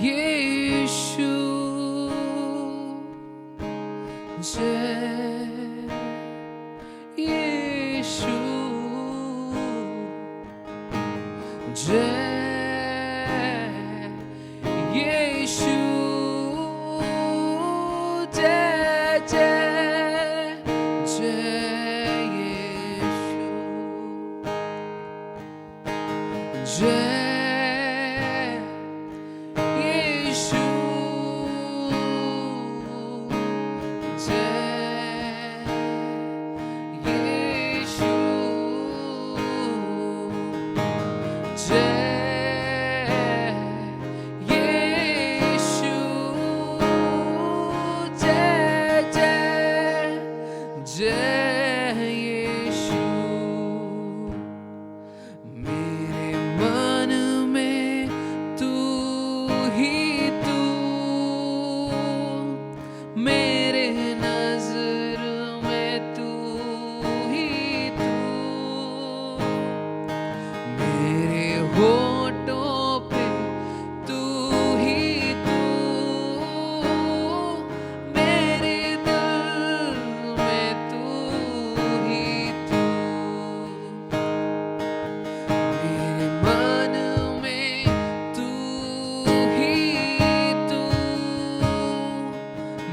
यीशु जय यीशु जय यीशु जय जय जय यीशु जय जय यीशु मेरे मन में तू ही तू, मेरे नजर में तू ही तू, मेरे होठों पे तू ही तू, मेरे दिल में तू ही तू, मेरे मन में तू ही तू,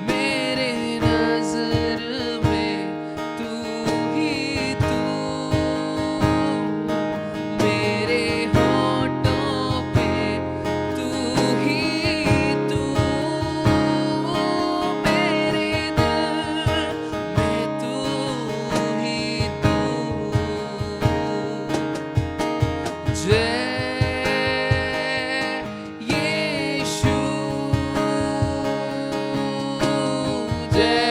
मेरे नजर में तू ही तू, मेरे होठों पे तू ही तू, मेरे दिल में तू ही तू, जय यीशु जय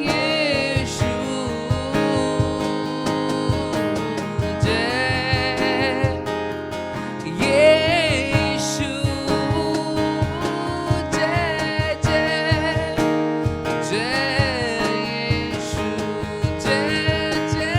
यीशु जय यीशु जय जय जय यीशु जय जय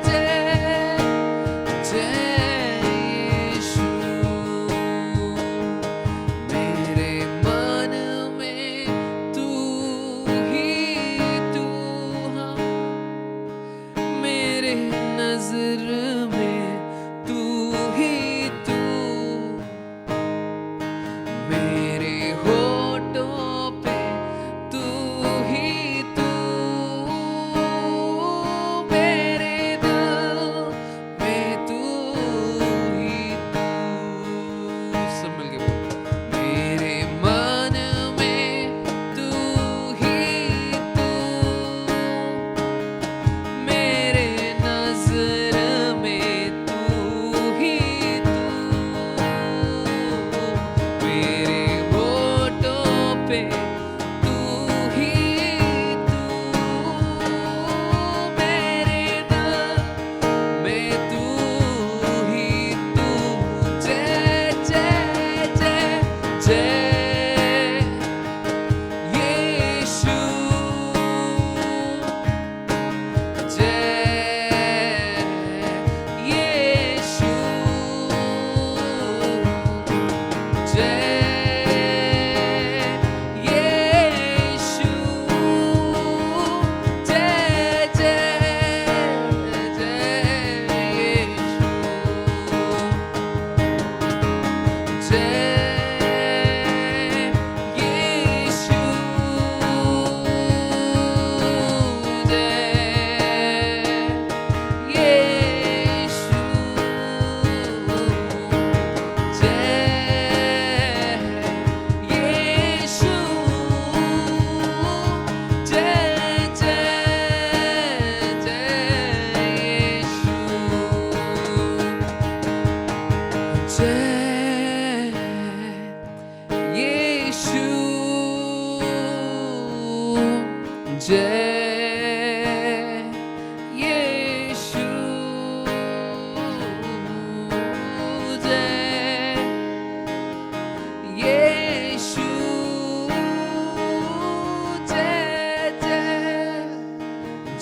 जय जय यीशु मेरे मन में तू ही तू, मेरे नजर में तू ही तू, मेरे होठों पे तू ही तू, मेरे दिल में तू ही तू, सब मिल के मेरे मन में तू ही तू, मेरे नजर में तू ही तू, मेरे होठों पे तू ही तू, मेरे दिल में तू ही तू, जय जय जय जय यीशु जय यीशु जय यीशु जय जय जय यीशु जय। जय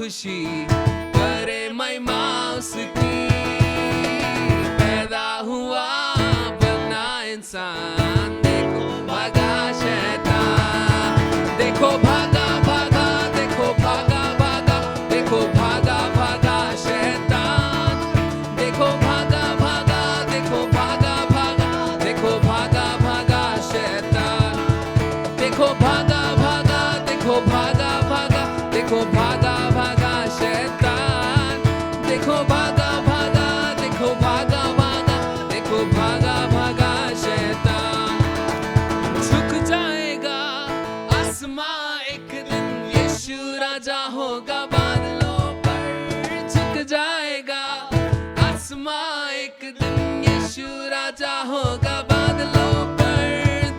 खुशी करे महिमा उसकी। पैदा हुआ बना इंसान, देखो भागा शैतान, देखो भागा भागा, देखो भागा भागा, देखो भागा भागा शैतान, देखो भागा भागा, देखो भागा भागा, देखो भागा भागा शैतान, देखो भागा भागा, देखो भागा भागा, देखो भागा भागा शैतान, देखो भागा भागा, देखो भागा भागा, देखो भागा भागा शैतान। झुक जाएगा आसमां एक दिन, यीशु राजा होगा बादलों पर। झुक जाएगा आसमां एक दिन, यीशु राजा होगा बादलों पर।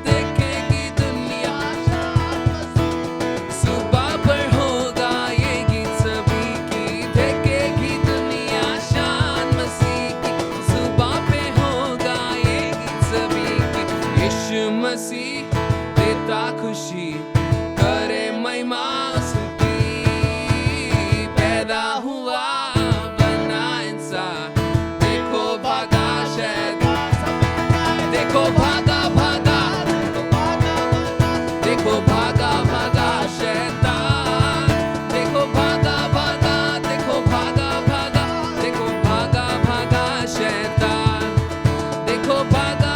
देखेगी दुनिया सुबह पर होगा ये गीत सभी की, देखेगी दुनिया शान मसीह की, सुबह पे होगा ये गीत सभी की। यीशु मसीह देता खुशी करे महिमा उसकी। पैदा हुआ बना इंसान, देखो भागा शैतान, देखो भागा भागा, देखो भागा भागा शैतान, देखो भागा भागा, देखो भागा भागा, देखो भागा भागा शैतान, देखो भागा,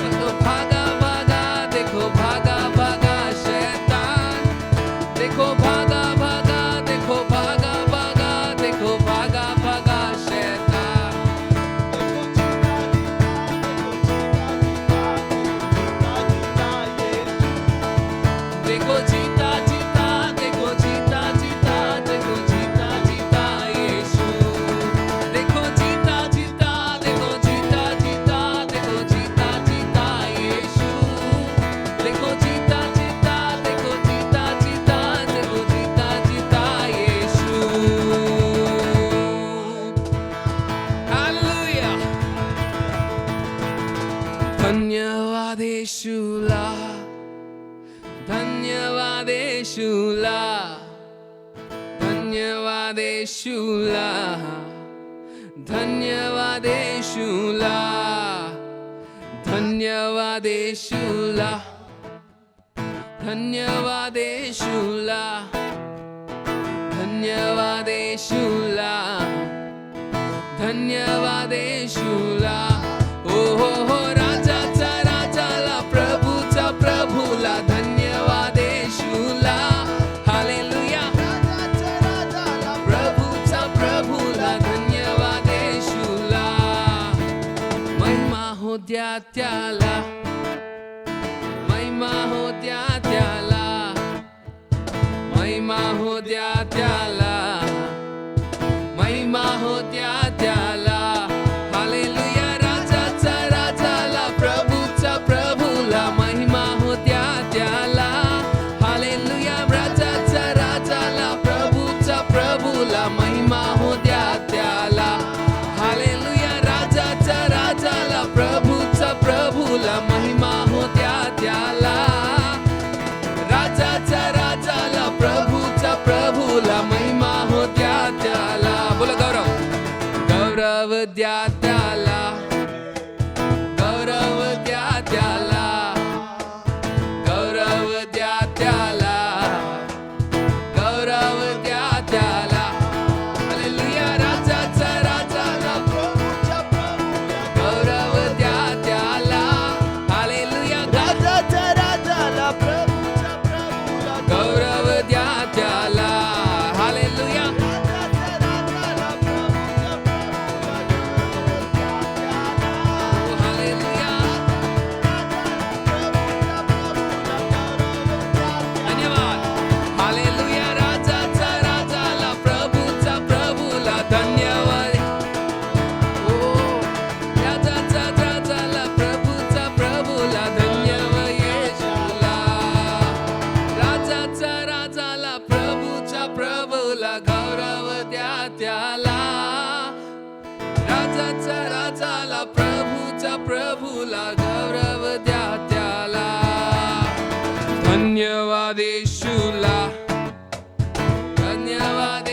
देखो भागा भागा, देखो भागा भागा शैतान, देखो भागा भागा, देखो भागा भागा, देखो भागा भागा शैतान। देखो जीता जीता, देखो जीता जीता, देखो जीता जीता यीशु। देखो जीता जीता, देखो जीता जीता, देखो जीता जीता यीशु। देखो जीता जीता, देखो जीता जीता, देखो जीता जीता यीशु। हालेलुया। धन्यवाद यीशुला, धन्यवाद यीशुला, धन्यवाद यीशुला, धन्यवाद यीशुला, धन्यवाद यीशुला, धन्यवाद यीशुला, धन्यवाद यीशुला, धन्यवाद यीशुला। ओ हो राजाचा राजाला, प्रभूचा प्रभूला, धन्यवाद यीशुला। हालेलुया। प्रभूचा प्रभूला, धन्यवाद यीशुला। महिमा हो द्या त्याला, महिमा हो द्या त्याला, महिमा हो द्या त्याला, महिमा हो द्या त्याला। हालेलुया। राजाचा राजाला, प्रभूचा प्रभूला, महिमा हो द्या त्याला। हालेलुया। राजाचा राजाला, प्रभूचा प्रभूला, महिमा हो द्या त्याला। हालेलुया। राजाचा राजाला, प्रभूचा प्रभूला, महिमा हो द्या त्याला। राजाचा राजाला, प्रभूचा प्रभूला, महिमा हो द्या त्याला। बोला गौरव, गौरव द्या त्याला, गौरव द्या त्याला, गौरव द्या त्याला, गौरव द्या त्याला। हालेलुया। राजाचा राजाला, प्रभूचा प्रभूला, गौरव द्या त्याला। हालेलुया। राजाचा राजाला, प्रभूचा प्रभूला, गौरव द्या त्याला। हालेलुया। हालेलुया। धन्यवाद। हालेलुया। राजाचा राजाला, प्रभूचा प्रभूला, धन्यवाद। ओ राजाचा राजाला, प्रभूचा प्रभूला, धन्यवाद येशूला। राजाचा राजाला, प्रभूचा प्रभूला, गौरव द्या त्याला। राजाचा राजाला, प्रभूचा प्रभूला, गौरव द्या त्याला। धन्यवाद येशूला, धन्यवाद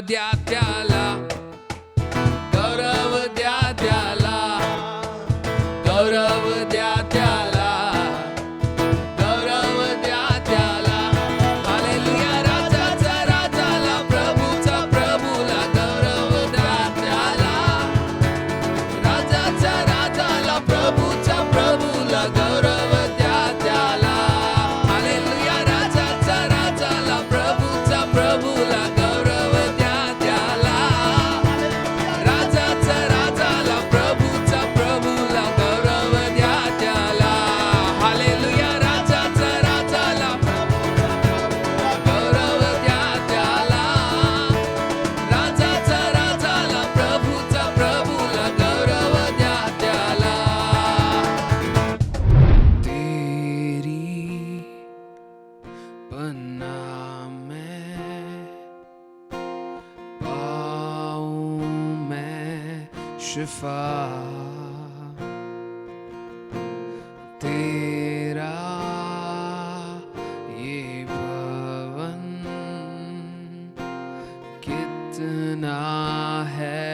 द्या त्याला, गौरव द्या त्याला, गौरव द्या त्याला, गौरव द्या त्याला. हालेलुया. राजाचा राजाला, प्रभूचा प्रभूला गौरव द्या त्याला. राजाचा राजाला, प्रभूचा प्रभूला गौरव द्या त्याला. हालेलुया. राजाचा राजाला, प्रभूचा प्रभूला गौरव द्या त्याला. राजाचा राजाला, प्रभूचा प्रभूला गौरव द्या त्याला. हालेलुया. राजाचा राजाला गौरव द्या त्याला. राजाचा राजाला, प्रभूचा प्रभूला गौरव द्या त्याला. तेरी बना मैं पाऊं मैं शिफा, तेरा ये भवन कितना है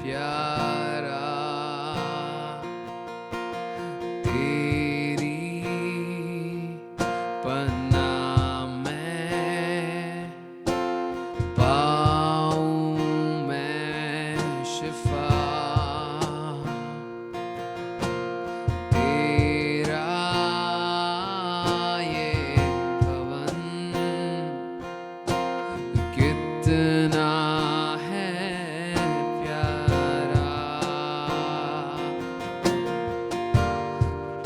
प्यारा. तेरी पन्ना मैं पाऊं मैं शिफा, तेरा ये भवन कितना है प्यारा.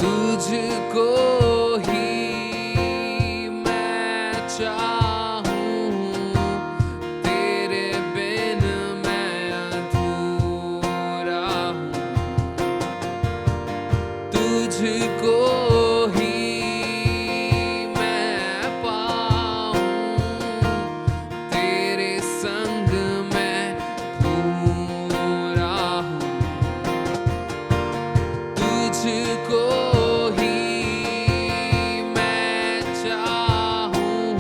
तुझको ही मैं चाहूं, तेरे बिन मैं अधूरा हूँ. तुझको ही मैं पाऊं, तेरे संग मैं पूरा हूँ. तुझको ही मैं चाहूं,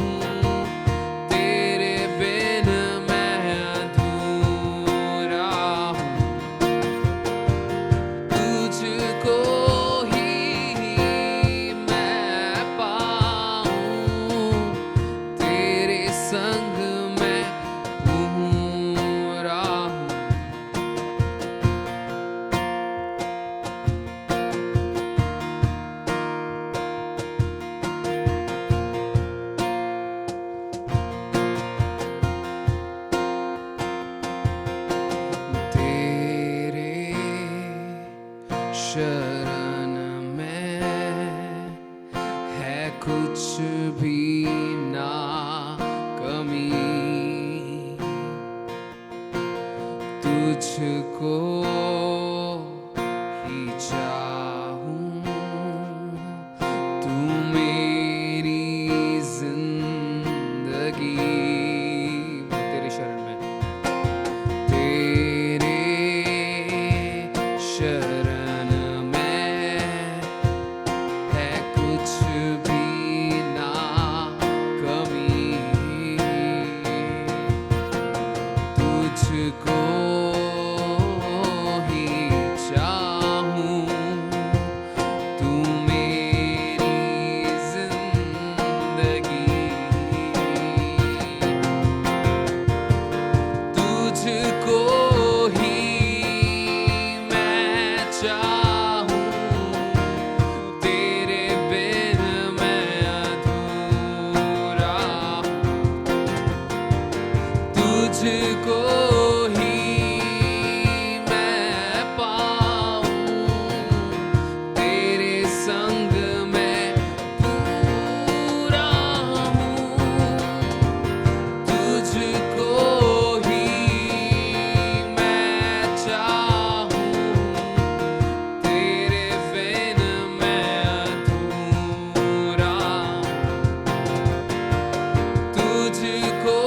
तेरे बिन मैं अधूरा हूँ. तुझको ही मैं पाऊं, तेरे संग मैं पूरा हूँ. तेरे शरण में है कुछ भी ना कमी. तुझको ही चाहूं, तू मेरी जिंदगी. तेरे शरण में, तेरे शरण में है कुछ भी ना कमी. तुझको ही चाहूं, तू मेरी जिंदगी. तुझको ही मैं चाहूं, तेरे बिन मैं अधूरा हूँ. तुझको ही मैं पाऊं, तेरे संग मैं पूरा हूँ. तुझको ही मैं चाहूं, तेरे बिन मैं अधूरा हूँ. तुझको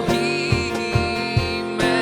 ही मैं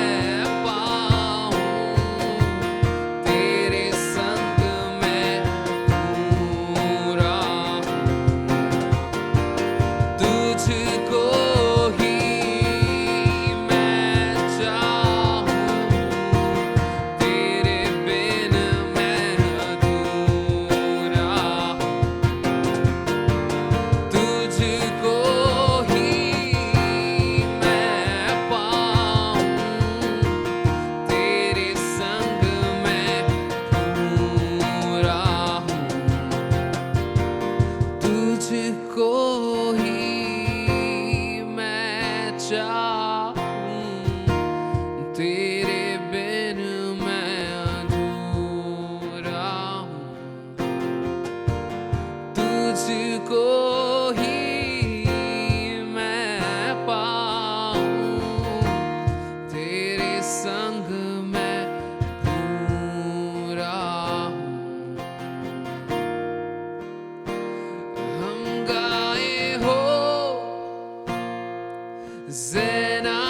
ज़ेना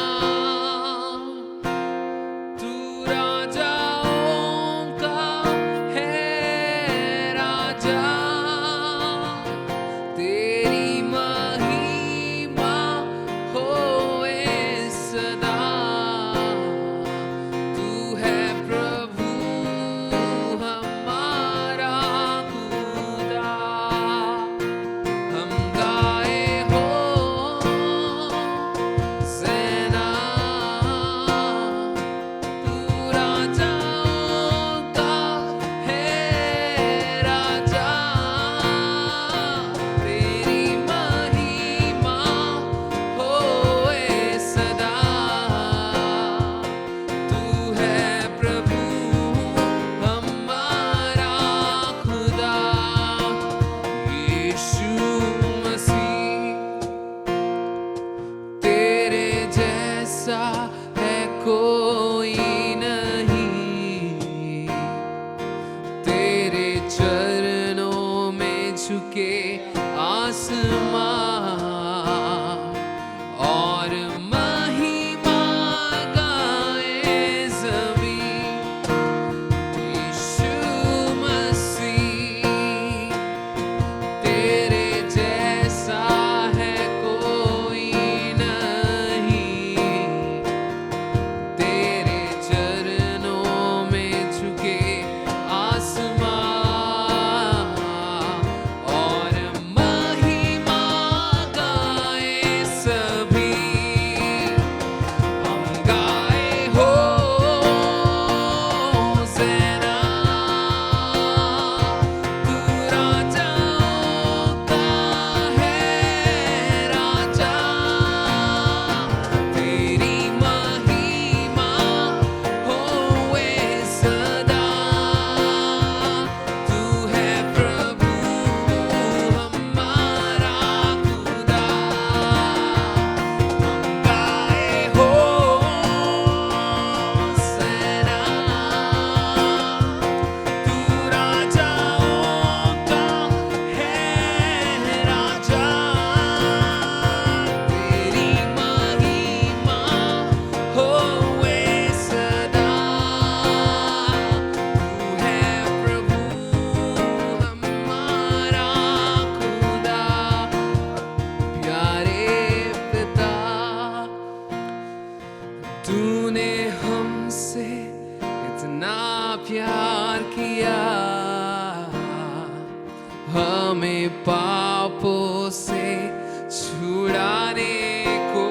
तू राजाओं का है राजा, तेरी महिमा होए सदा। तू है प्रभु हमारा खुदा, हम गाए हो ज़ेना। तू राजाओं का है राजा, तेरी महिमा होए सदा। तू है प्रभु हमारा खुदा, यीशु मसीह तेरे जैसा है कोई नहीं। तेरे चरणों में झुके आसमां और महिमा गाए ज़मीं। यीशु मसीह तेरे जैसा है कोई नहीं। तेरे चरणों में झुके आसमां और महिमा गाए सभी। हम गाए हो ज़ेना, तू राजाओं का है राजा, तेरी महिमा होए सदा। तू है प्रभु हमारा खुदा, हम गाए हो ज़ेना। तू राजाओं का है राजा, तेरी महिमा होए सदा। तू है प्रभु हमारा खुदा, प्यारे पिता। तूने हमसे इतना प्यार किया, हमें पापों से छुड़ाने को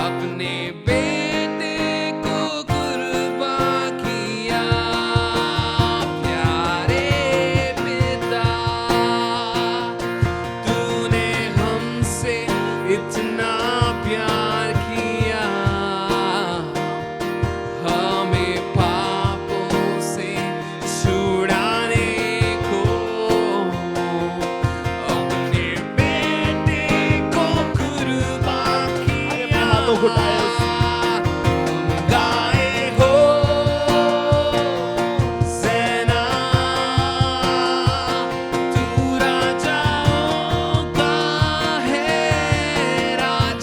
अपने बेटे को कुर्बान किया। प्यारे पिता, तूने हमसे इतना प्यार किया, हमें पापों से छुड़ाने को अपने बेटे को कुर्बान किया। हाथों को उठाए हम गाए हो ज़ेना, तू राजाओं का है राजा।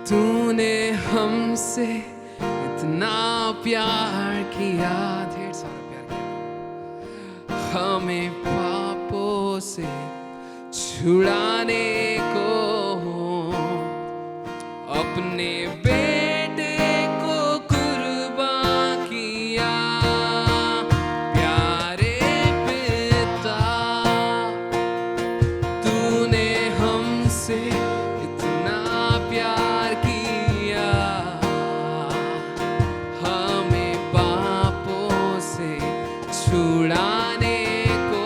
तूने हमसे इतना प्यार किया, ढेर सारा प्यार किया, हमें पापों से छुड़ाने को अपने बेटे को कुर्बान किया। प्यारे पिता, तूने हमसे इतना प्यार किया, हमें पापों से छुड़ाने को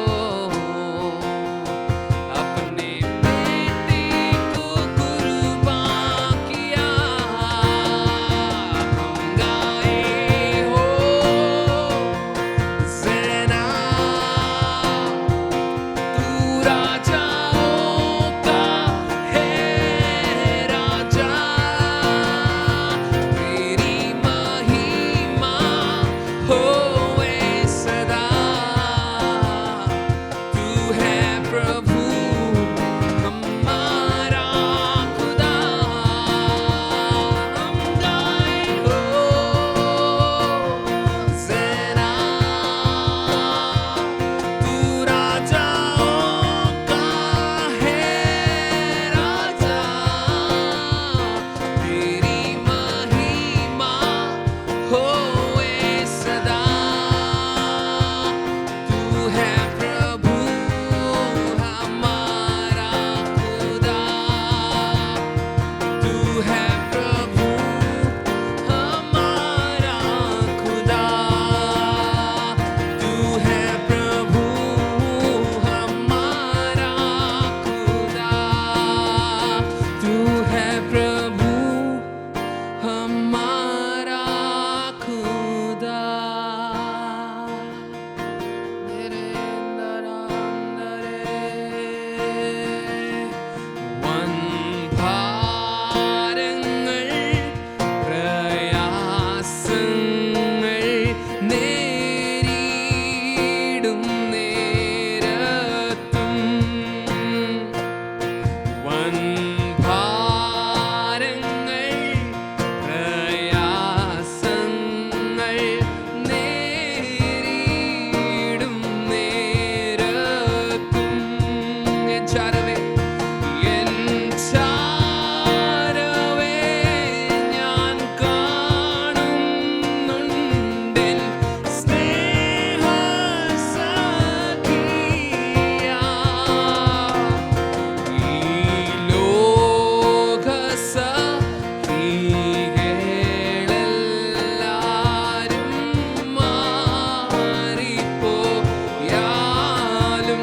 अपने बेटे को कुर्बान किया। हम गाए हो ज़ना, तू राजाओं का है राजा, तेरी महिमा होए सदा। तू है प्रभु हमारा खुदा। हम गाए हो ज़ना, तू राजाओं का है राजा, तेरी महिमा होए सदा। तू है प्रभु हमारा खुदा, तू है प्रभु हमारा खुदा, तू है प्रभु हमारा खुदा, तू है प्रभु हमारा खुदा। मेरे अंदर വൻ ഭാരങ്ങൾ പ്രയാസങ്ങൾ നേരിടും നേരത്തും, വൻ ഭാരങ്ങൾ പ്രയാസങ്ങൾ നേരിടും നേരത്തും എൻ ചാരവേ ഞാൻ കാണുന്നുണ്ടെൻ സ്നേഹസഖിയാ. ഈ ലോകസഖികളെല്ലാരും മാറിപ്പോയാലും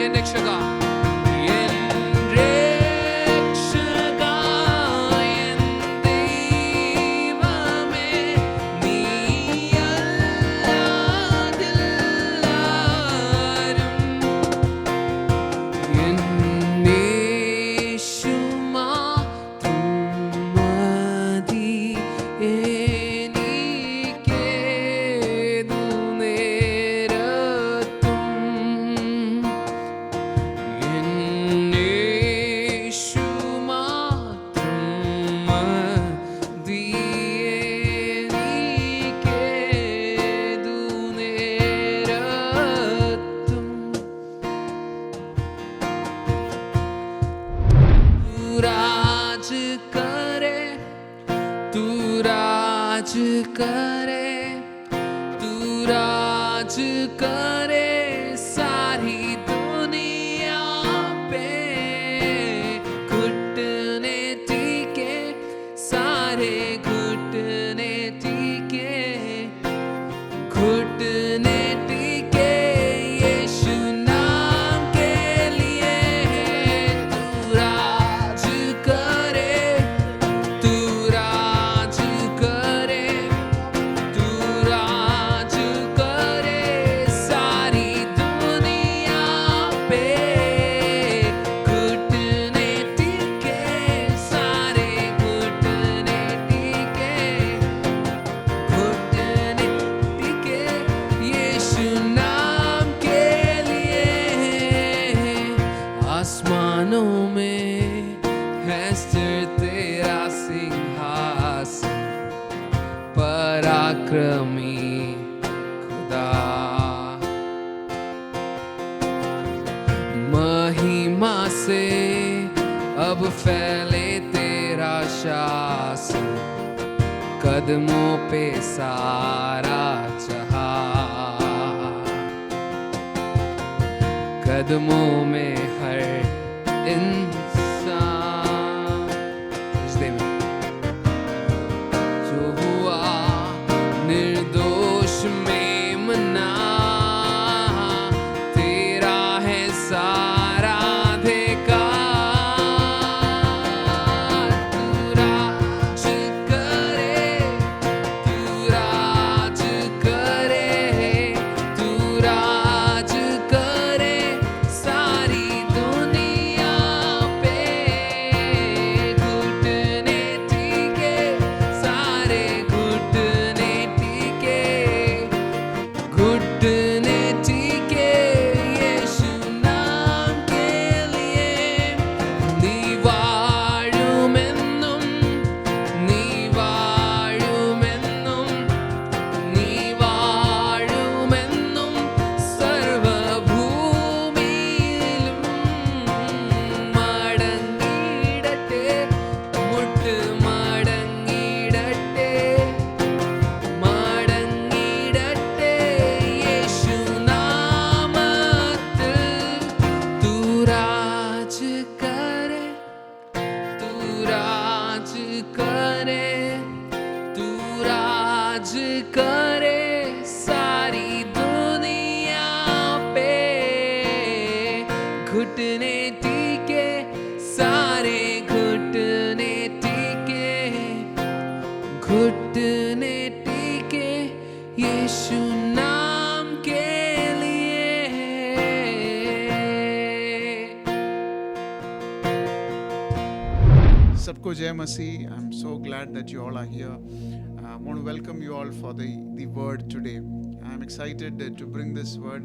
എൻ രക്ഷക, എൻ രക്ഷക, എൻ ദൈവമേ, നീയല്ലാതില്ലാരും. എൻ യേശു മാത്രം മതി എനിക്കേതു നേരത്തും. എൻ യേശു മാത്രം മതി എനിക്കേതു നേരത്തും. तू राज करे, तू राज करे, तू राज करे सारी दुनिया पे। घुटने टीके, सारे घुटने टीके, घुटने टीके यीशु नाम के लिए। तू राज करे, तू राज करे, तू राज करे सारी तेरा सिंहासन, पराक्रमी खुदा। महिमा से अब फैले तेरा शासन, कदमों पे सारा जहां, कदमों में हर इंसान। सजदे में जो हुआ निर्दोष मेमना, तेरा है सारा अधिकार। तू राज करे, तू राज करे, तू राज करे सारी दुनिया पे। घुटने टिके, सारे घुटने टिके, घुटने टिके यीशु नाम के लिए। നീവാഴുമെന്നും, നീവാഴുമെന്നും, നീവാഴുമെന്നും സർവഭൂമിയിലും. മടങ്ങിടട്ടെ, മുട്ട് മടങ്ങിടട്ടെ, മടങ്ങിടട്ടെ യേശുനാമത്തിൽ. तू राज करे, तू राज करे, तू राज करे सारी दुनिया पे। घुटने टिके, सारे घुटने टिके, घुटने टिके यीशु नाम के लिए। सबको जय मसीह. I'm so glad that you all are here. I want to welcome you all for the word today. I'm excited to bring this word.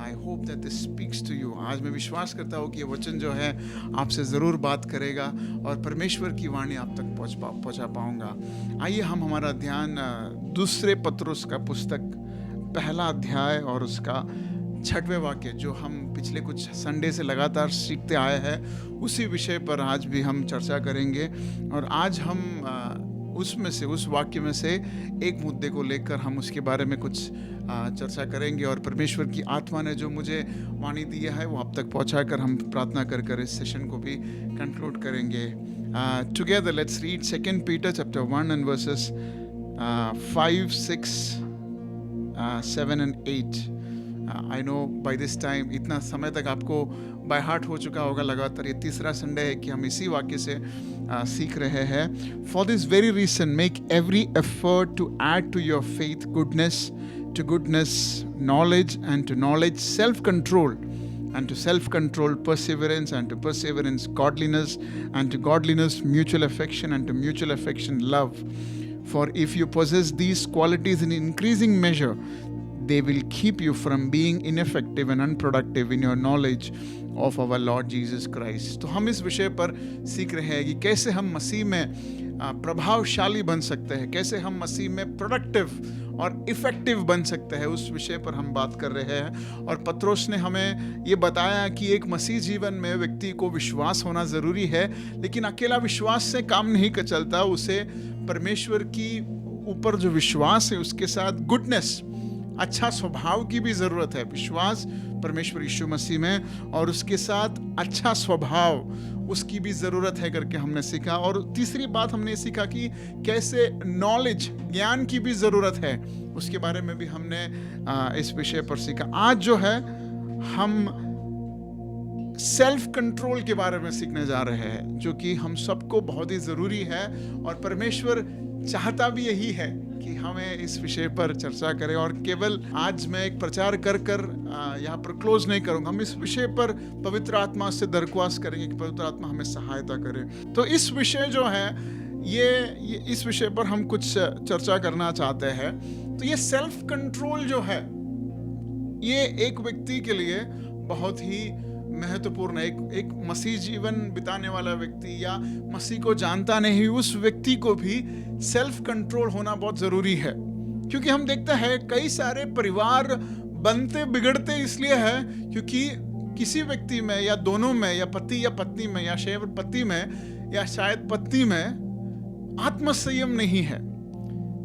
I hope that this speaks to you. आज मैं विश्वास करता हूँ कि ये वचन जो है आपसे ज़रूर बात करेगा और परमेश्वर की वाणी आप तक पहुँचा पाऊँगा. आइए हम हमारा ध्यान दूसरे पत्रुस का पुस्तक पहला अध्याय और उसका 6वें वाक्य, जो हम पिछले कुछ संडे से लगातार सीखते आए हैं, उसी विषय पर आज भी हम चर्चा करेंगे. और आज हम उसमें से, उस वाक्य में से एक मुद्दे को लेकर हम उसके बारे में कुछ चर्चा करेंगे. और परमेश्वर की आत्मा ने जो मुझे वाणी दिया है वो आप तक पहुंचाकर हम प्रार्थना कर इस सेशन को भी कंक्लूड करेंगे. Together let's read 2 Peter chapter 1 and verses 5, 6, 7 and 8. I know by this time इतना समय तक आपको बाय हार्ट हो चुका होगा. लगातार ये तीसरा संडे है कि हम इसी वाक्य से सीख रहे हैं. For this very reason make every effort to add to your faith goodness, to goodness knowledge, and to knowledge self control, and to self-control perseverance, and to perseverance godliness, and to godliness mutual affection, and to mutual affection love. For if you possess these qualities in increasing measure, they will keep you from being ineffective and unproductive in your knowledge of our Lord Jesus Christ. तो हम इस विषय पर सीख रहे हैं कि कैसे हम मसीह में प्रभावशाली बन सकते हैं, कैसे हम मसीह में प्रोडक्टिव और इफेक्टिव बन सकते हैं, उस विषय पर हम बात कर रहे हैं. और पत्रोस ने हमें ये बताया कि एक मसीह जीवन में व्यक्ति को विश्वास होना ज़रूरी है, लेकिन अकेला विश्वास से काम नहीं चलता. उसे परमेश्वर की ऊपर जो विश्वास है उसके साथ गुडनेस, अच्छा स्वभाव की भी ज़रूरत है. विश्वास परमेश्वर यीशु मसीह में और उसके साथ अच्छा स्वभाव उसकी भी ज़रूरत है करके हमने सीखा. और तीसरी बात हमने सीखा कि कैसे नॉलेज, ज्ञान की भी ज़रूरत है, उसके बारे में भी हमने इस विषय पर सीखा. आज जो है हम सेल्फ कंट्रोल के बारे में सीखने जा रहे हैं, जो कि हम सबको बहुत ही ज़रूरी है. और परमेश्वर चाहता भी यही है कि हमें इस विषय पर चर्चा करें. और केवल आज मैं एक प्रचार कर यहाँ पर क्लोज नहीं करूँगा. हम इस विषय पर पवित्र आत्मा से दरख्वास्त करेंगे कि पवित्र आत्मा हमें सहायता करे. तो इस विषय जो है ये इस विषय पर हम कुछ चर्चा करना चाहते हैं. तो ये सेल्फ कंट्रोल जो है, ये एक व्यक्ति के लिए बहुत ही महत्वपूर्ण है। एक मसीह जीवन बिताने वाला व्यक्ति या मसीह को जानता नहीं, उस व्यक्ति को भी सेल्फ कंट्रोल होना बहुत जरूरी है। क्योंकि हम देखते हैं कई सारे परिवार बनते बिगड़ते इसलिए है क्योंकि किसी व्यक्ति में या दोनों में या पति या पत्नी में या शायद पति में या शायद पत्नी में आत्मसंयम नहीं है।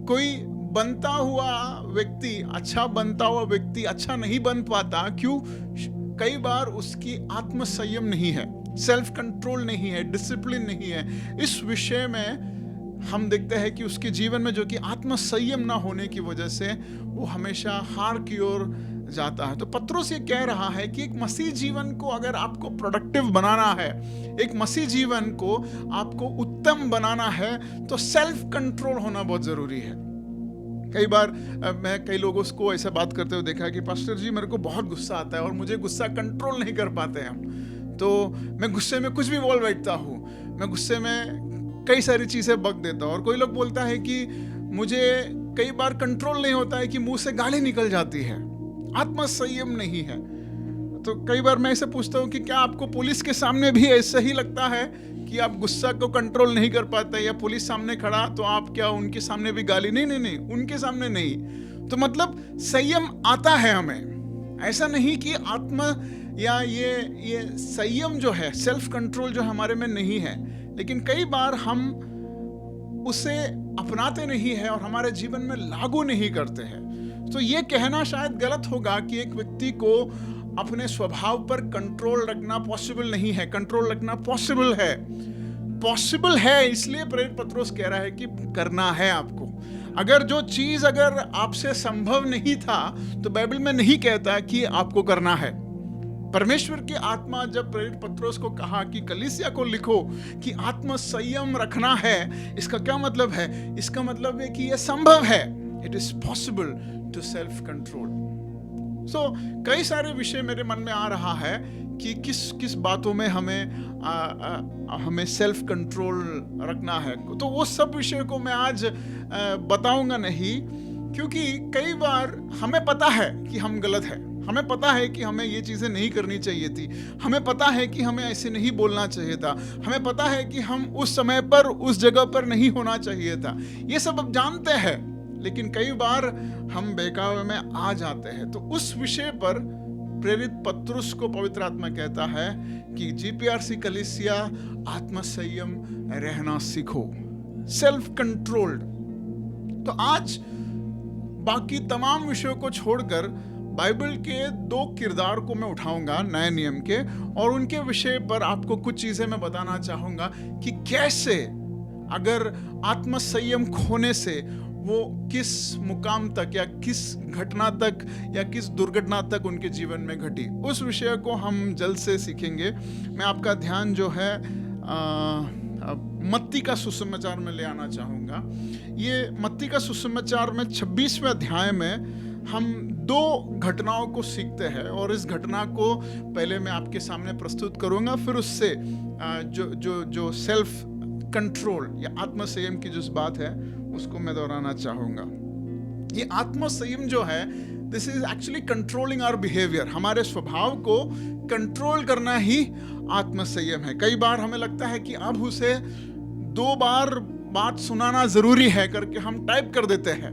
कोई बनता हुआ व्यक्ति, अच्छा बनता हुआ व्यक्ति अच्छा नहीं बन पाता। क्यों? कई बार उसकी आत्मसंयम नहीं है, सेल्फ कंट्रोल नहीं है, डिसिप्लिन नहीं है। इस विषय में हम देखते हैं कि उसके जीवन में जो कि आत्मसंयम ना होने की वजह से वो हमेशा हार की ओर जाता है। तो पत्रोस ये कह रहा है कि एक मसीह जीवन को अगर आपको प्रोडक्टिव बनाना है, एक मसीह जीवन को आपको उत्तम बनाना है, तो सेल्फ कंट्रोल होना बहुत जरूरी है। कई बार मैं कई लोगों को ऐसा बात करते हुए देखा कि पास्टर जी मेरे को बहुत गुस्सा आता है और मुझे गुस्सा कंट्रोल नहीं कर पाते हम, तो मैं गुस्से में कुछ भी बोल बैठता हूँ, मैं गुस्से में कई सारी चीज़ें बक देता हूँ। और कोई लोग बोलता है कि मुझे कई बार कंट्रोल नहीं होता है कि मुंह से गाली निकल जाती है, आत्मसंयम नहीं है। तो कई बार मैं ऐसे पूछता हूँ कि क्या आपको पुलिस के सामने भी ऐसा ही लगता है कि आप गुस्सा को कंट्रोल नहीं कर पाते, या पुलिस सामने खड़ा तो आप क्या उनके सामने भी गाली? नहीं, उनके सामने नहीं। तो मतलब संयम आता है हमें, ऐसा नहीं कि आत्मा या ये संयम जो है, सेल्फ कंट्रोल जो हमारे में नहीं है, लेकिन कई बार हम उसे अपनाते नहीं है और हमारे जीवन में लागू नहीं करते हैं। तो ये कहना शायद गलत होगा कि एक व्यक्ति को अपने स्वभाव पर कंट्रोल रखना पॉसिबल नहीं है। कंट्रोल रखना पॉसिबल है, इसलिए प्रेरित पत्रोस कह रहा है कि करना है आपको। अगर जो चीज अगर आपसे संभव नहीं था तो बाइबल में नहीं कहता कि आपको करना है। परमेश्वर की आत्मा जब प्रेरित पत्रोस को कहा कि कलीसिया को लिखो कि आत्म संयम रखना है, इसका क्या मतलब है? इसका मतलब है कि यह संभव है, it is possible to self control. So कई सारे विषय मेरे मन में आ रहा है कि किस बातों में हमें सेल्फ कंट्रोल रखना है। तो वो सब विषय को मैं आज बताऊंगा नहीं, क्योंकि कई बार हमें पता है कि हम गलत हैं, हमें पता है कि हमें ये चीज़ें नहीं करनी चाहिए थी, हमें पता है कि हमें ऐसे नहीं बोलना चाहिए था, हमें पता है कि हम उस समय पर उस जगह पर नहीं होना चाहिए था। ये सब अब जानते हैं, लेकिन कई बार हम बहकावे में आ जाते हैं। तो उस विषय पर प्रेरित पत्रुस को पवित्र आत्मा कहता है कि जीपीआरसी कलीसिया आत्मसंयम रहना सीखो, सेल्फ कंट्रोल्ड। तो आज बाकी तमाम विषयों को छोड़कर बाइबल के 2 किरदार को मैं उठाऊंगा नए नियम के, और उनके विषय पर आपको कुछ चीजें मैं बताना चाहूंगा कि कैसे अगर आत्मसंयम खोने से वो किस मुकाम तक या किस घटना तक या किस दुर्घटना तक उनके जीवन में घटी, उस विषय को हम जल्द से सीखेंगे। मैं आपका ध्यान जो है मत्ती का सुसमाचार में ले आना चाहूँगा। ये मत्ती का सुसमाचार में 26वें अध्याय में हम 2 घटनाओं को सीखते हैं, और इस घटना को पहले मैं आपके सामने प्रस्तुत करूँगा, फिर उससे जो सेल्फ कंट्रोल या आत्मसंयम की जो बात है उसको मैं दोहराना चाहूँगा। ये आत्मसंयम जो है, this is actually controlling our behaviour. हमारे स्वभाव को कंट्रोल करना ही आत्मसंयम है। कई बार हमें लगता है कि अब उसे 2 बार बात सुनाना जरूरी है करके हम टाइप कर देते हैं,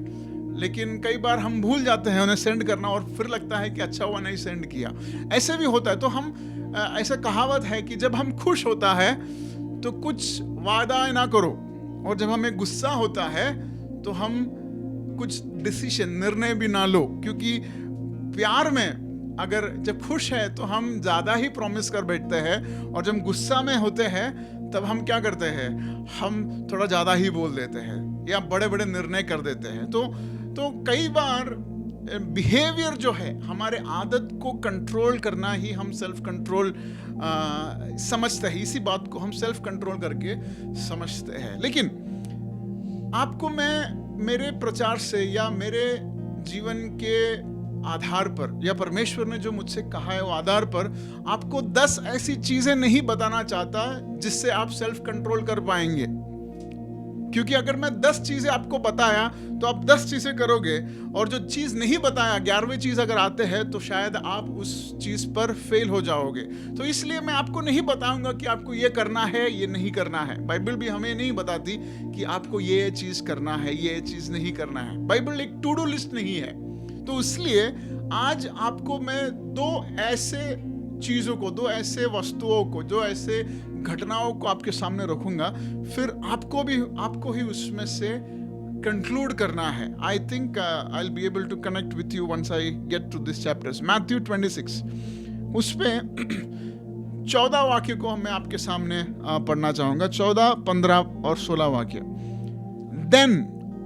लेकिन कई बार हम भूल जाते हैं उन्हें सेंड करना, और फिर लगता है कि अच्छा हुआ नहीं सेंड किया। ऐसे भी होता है। तो हम ऐसा कहावत है कि जब हम खुश होता है तो कुछ वादा ना करो, और जब हमें गुस्सा होता है तो हम कुछ डिसीजन, निर्णय भी ना लो, क्योंकि प्यार में अगर जब खुश है तो हम ज्यादा ही प्रॉमिस कर बैठते हैं, और जब गुस्सा में होते हैं तब हम क्या करते हैं, हम थोड़ा ज्यादा ही बोल देते हैं या बड़े बड़े निर्णय कर देते हैं। तो कई बार बिहेवियर जो है, हमारे आदत को कंट्रोल करना ही हम सेल्फ कंट्रोल समझते हैं। इसी बात को हम सेल्फ कंट्रोल करके समझते हैं। लेकिन आपको मैं मेरे प्रचार से या मेरे जीवन के आधार पर या परमेश्वर ने जो मुझसे कहा है वो आधार पर आपको 10 ऐसी चीजें नहीं बताना चाहता जिससे आप सेल्फ कंट्रोल कर पाएंगे। क्योंकि अगर मैं 10 चीजें आपको बताया तो आप 10 चीजें करोगे, और जो चीज नहीं बताया 11वीं चीज अगर आते हैं तो शायद आप उस चीज पर फेल हो जाओगे। तो इसलिए मैं आपको नहीं बताऊंगा कि आपको ये करना है, ये नहीं करना है। बाइबल भी हमें नहीं बताती कि आपको ये चीज करना है, ये चीज नहीं करना है। बाइबल एक टू डू लिस्ट नहीं है। तो इसलिए आज आपको मैं दो ऐसे चीजों को, दो ऐसे वस्तुओं को, दो ऐसे घटनाओं को आपके सामने रखूंगा, फिर आपको ही उसमें से कंक्लूड करना है। I think I will be able to connect with you once I get to this chapters. Matthew 26 उस पे 14 वाक्य को मैं आपके सामने पढ़ना चाहूंगा, 14, 15 और 16 वाक्य। Then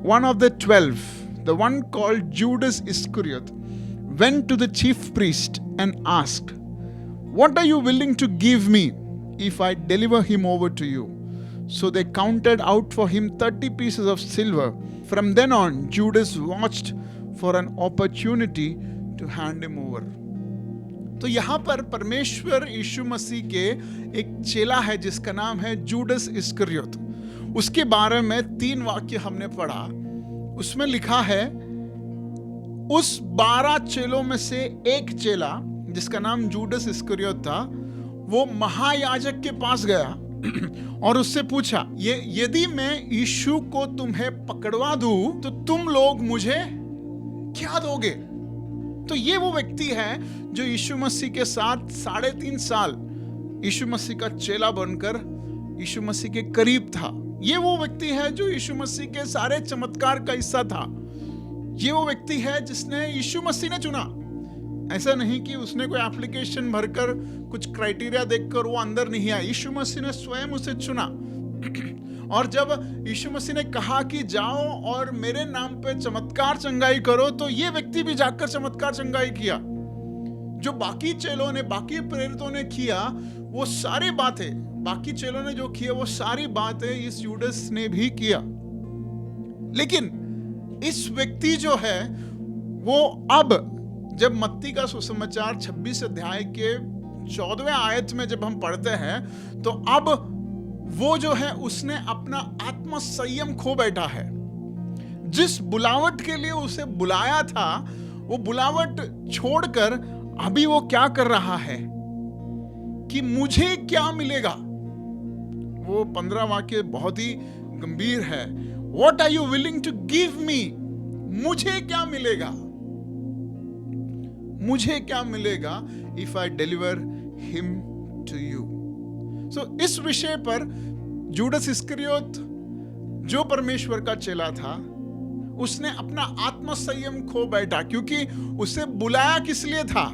one of the 12, the one called Judas Iscariot, went to the chief priest and asked, "What are you willing to give me if I deliver him over to you?" So they counted out for him 30 pieces of silver. From then on, Judas watched for an opportunity to hand him over. तो यहाँ पर परमेश्वर यीशु मसीह के एक चेला है जिसका नाम है जूडस इस्करियोत। उसके बारे में 3 वाक्य हमने पढ़ा। उसमें लिखा है, उस 12 चेलों में से एक चेला जिसका नाम जूडस इस्करियोत था, वो महायाजक के पास गया और उससे पूछा, ये यदि मैं यीशु को तुम्हें पकड़वा दूं तो तुम लोग मुझे क्या दोगे? तो ये वो व्यक्ति है जो यीशु मसीह के साथ 3.5 साल यीशु मसीह का चेला बनकर यीशु मसीह के करीब था। ये वो व्यक्ति है जो यीशु मसीह के सारे चमत्कार का हिस्सा था। ये वो व्यक्ति है जिसने यीशु मसीह ने चुना। ऐसा नहीं कि उसने कोई एप्लीकेशन भरकर कुछ क्राइटेरिया देखकर वो अंदर नहीं आया। यीशु मसीह ने स्वयं उसे चुना। और जब यीशु मसीह ने कहा कि जाओ और मेरे नाम पे चमत्कार चंगाई करो, तो ये व्यक्ति भी जाकर चमत्कार चंगाई किया। जो बाकी चेलों ने, बाकी प्रेरितों ने किया, वो सारी बातें, बाकी चेलों ने जो किया वो सारी बातें इस यूडस ने भी किया। लेकिन इस व्यक्ति जो है वो अब जब मत्ती का सुसमाचार 26 अध्याय के 14वें आयत में जब हम पढ़ते हैं, तो अब वो जो है उसने अपना आत्म संयम खो बैठा है। जिस बुलावट के लिए उसे बुलाया था, वो बुलावट छोड़कर अभी वो क्या कर रहा है कि मुझे क्या मिलेगा। वो 15 वाक्य बहुत ही गंभीर है। What are you willing to give me? मुझे क्या मिलेगा? मुझे क्या मिलेगा if I deliver him to you? So इस विषय पर जूडस इस्करियोत जो परमेश्वर का चेला था, उसने अपना आत्म संयम खो बैठा, क्योंकि उसे बुलाया किस लिए था?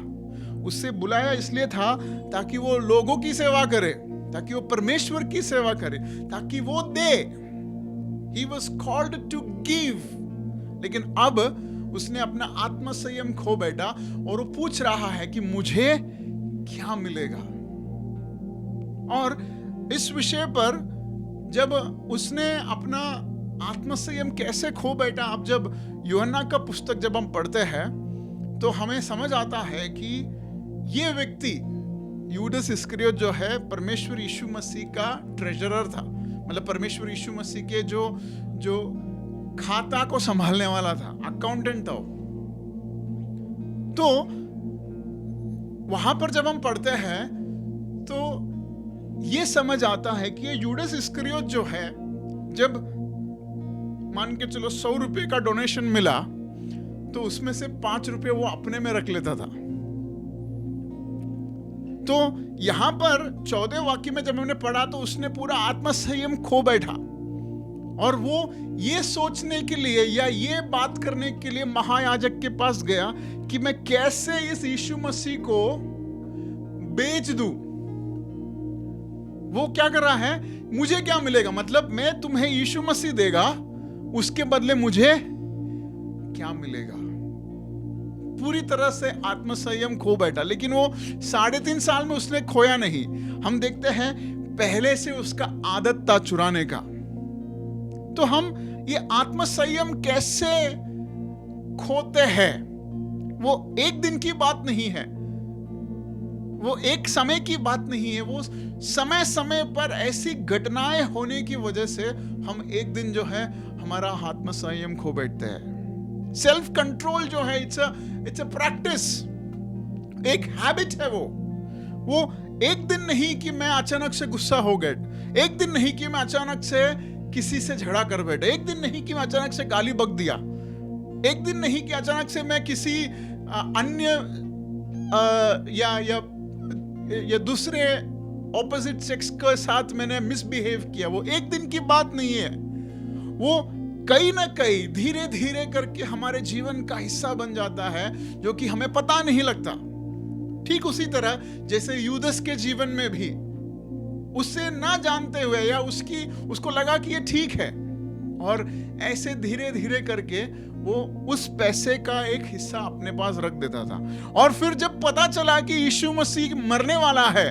उसे बुलाया इसलिए था ताकि वो लोगों की सेवा करे, ताकि वो परमेश्वर की सेवा करे, ताकि वो दे। He was called to give. लेकिन अब उसने अपना आत्म संयम खो बैठा और वो पूछ रहा है कि मुझे क्या मिलेगा। और इस विषय पर जब उसने अपना आत्म संयम कैसे खो बैठा, अब जब यूहन्ना का पुस्तक जब हम पढ़ते हैं तो हमें समझ आता है कि ये व्यक्ति यूडस इस्करियोत जो है परमेश्वर यीशु मसीह का ट्रेजरर था। मतलब परमेश्वर यीशु मसीह के जो खाता को संभालने वाला था, अकाउंटेंट था। तो वहां पर जब हम पढ़ते हैं तो ये समझ आता है कि ये यूडस इस्करियोत जो है, जब मान के चलो 100 रुपए का डोनेशन मिला तो उसमें से 5 रुपए वो अपने में रख लेता था। तो यहां पर 14 वाक्य में जब हमने पढ़ा तो उसने पूरा आत्म संयम खो बैठा और वो ये सोचने के लिए या ये बात करने के लिए महायाजक के पास गया कि मैं कैसे इस यीशु मसीह को बेच दूं। वो क्या कर रहा है, मुझे क्या मिलेगा, मतलब मैं तुम्हें यीशु मसीह देगा, उसके बदले मुझे क्या मिलेगा। पूरी तरह से आत्म संयम खो बैठा। लेकिन वो 3.5 साल में उसने खोया नहीं। हम देखते हैं पहले से उसका आदत था चुराने का। तो हम ये आत्म संयम कैसे खोते हैं, वो एक दिन की बात नहीं है। वो एक समय की बात नहीं है, वो समय समय पर ऐसी घटनाएं होने की वजह से हम एक दिन जो है हमारा आत्म संयम खो बैठते हैं। सेल्फ कंट्रोल जो है इट्स अ प्रैक्टिस, एक हैबिट है वो एक दिन नहीं कि मैं अचानक से गुस्सा हो गया, एक दिन नहीं कि मैं अचानक से किसी से झगड़ा कर बैठा, एक दिन नहीं कि मैं अचानक से गाली बक दिया, एक दिन नहीं कि अचानक से मैं किसी अन्य या दूसरे ऑपोजिट सेक्स के साथ मैंने मिसबिहेव किया। वो एक दिन की बात नहीं है, वो कहीं ना कहीं धीरे धीरे करके हमारे जीवन का हिस्सा बन जाता है, जो कि हमें पता नहीं लगता। ठीक उसी तरह जैसे यूदस के जीवन में भी उससे ना जानते हुए या उसको लगा कि ये ठीक है, और ऐसे धीरे धीरे करके वो उस पैसे का एक हिस्सा अपने पास रख देता था। और फिर जब पता चला कि यीशु मसीह मरने वाला है,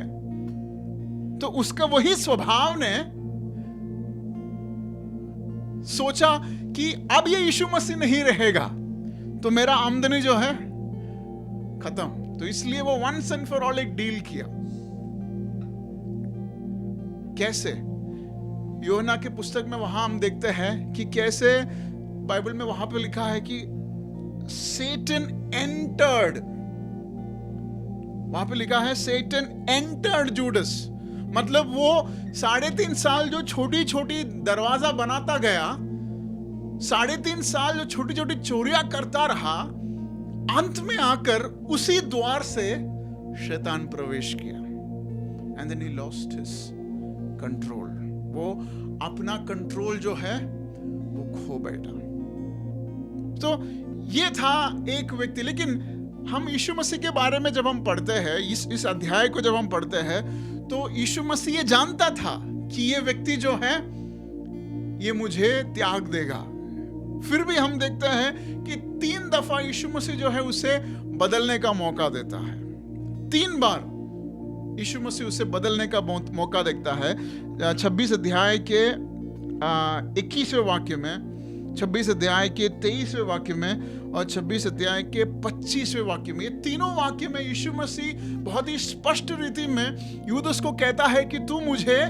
तो उसका वही स्वभाव ने सोचा कि अब ये यीशु मसीह नहीं रहेगा तो मेरा आमदनी जो है खत्म। तो इसलिए वो वंस एंड फॉर ऑल एक डील किया। कैसे? योना के पुस्तक में वहां हम देखते हैं कि कैसे बाइबल में वहां पे लिखा है कि Satan entered, वहां पे लिखा है Satan entered Judas। मतलब वो 3.5 साल जो छोटी छोटी दरवाजा बनाता गया, 3.5 साल जो छोटी छोटी चोरियां करता रहा, अंत में आकर उसी द्वार से शैतान प्रवेश किया। And then he lost his control। वो अपना कंट्रोल जो है वो खो बैठा। तो ये था एक व्यक्ति। लेकिन हम यीशु मसीह के बारे में जब हम पढ़ते हैं, इस अध्याय को जब हम पढ़ते हैं, तो यीशु मसीह ये जानता था कि ये व्यक्ति जो है ये मुझे त्याग देगा। फिर भी हम देखते हैं कि 3 दफा यीशु मसीह जो है उसे बदलने का मौका देता है। 3 बार यीशु मसीह उसे बदलने का मौका देता है। 26 अध्याय के 21वें वाक्य में, 26 अध्याय के 23वें वाक्य में और 26 अध्याय के 25वें वाक्य में, ये तीनों वाक्य में यीशु मसीह बहुत ही स्पष्ट रीति में यूदस को कहता है कि तू मुझे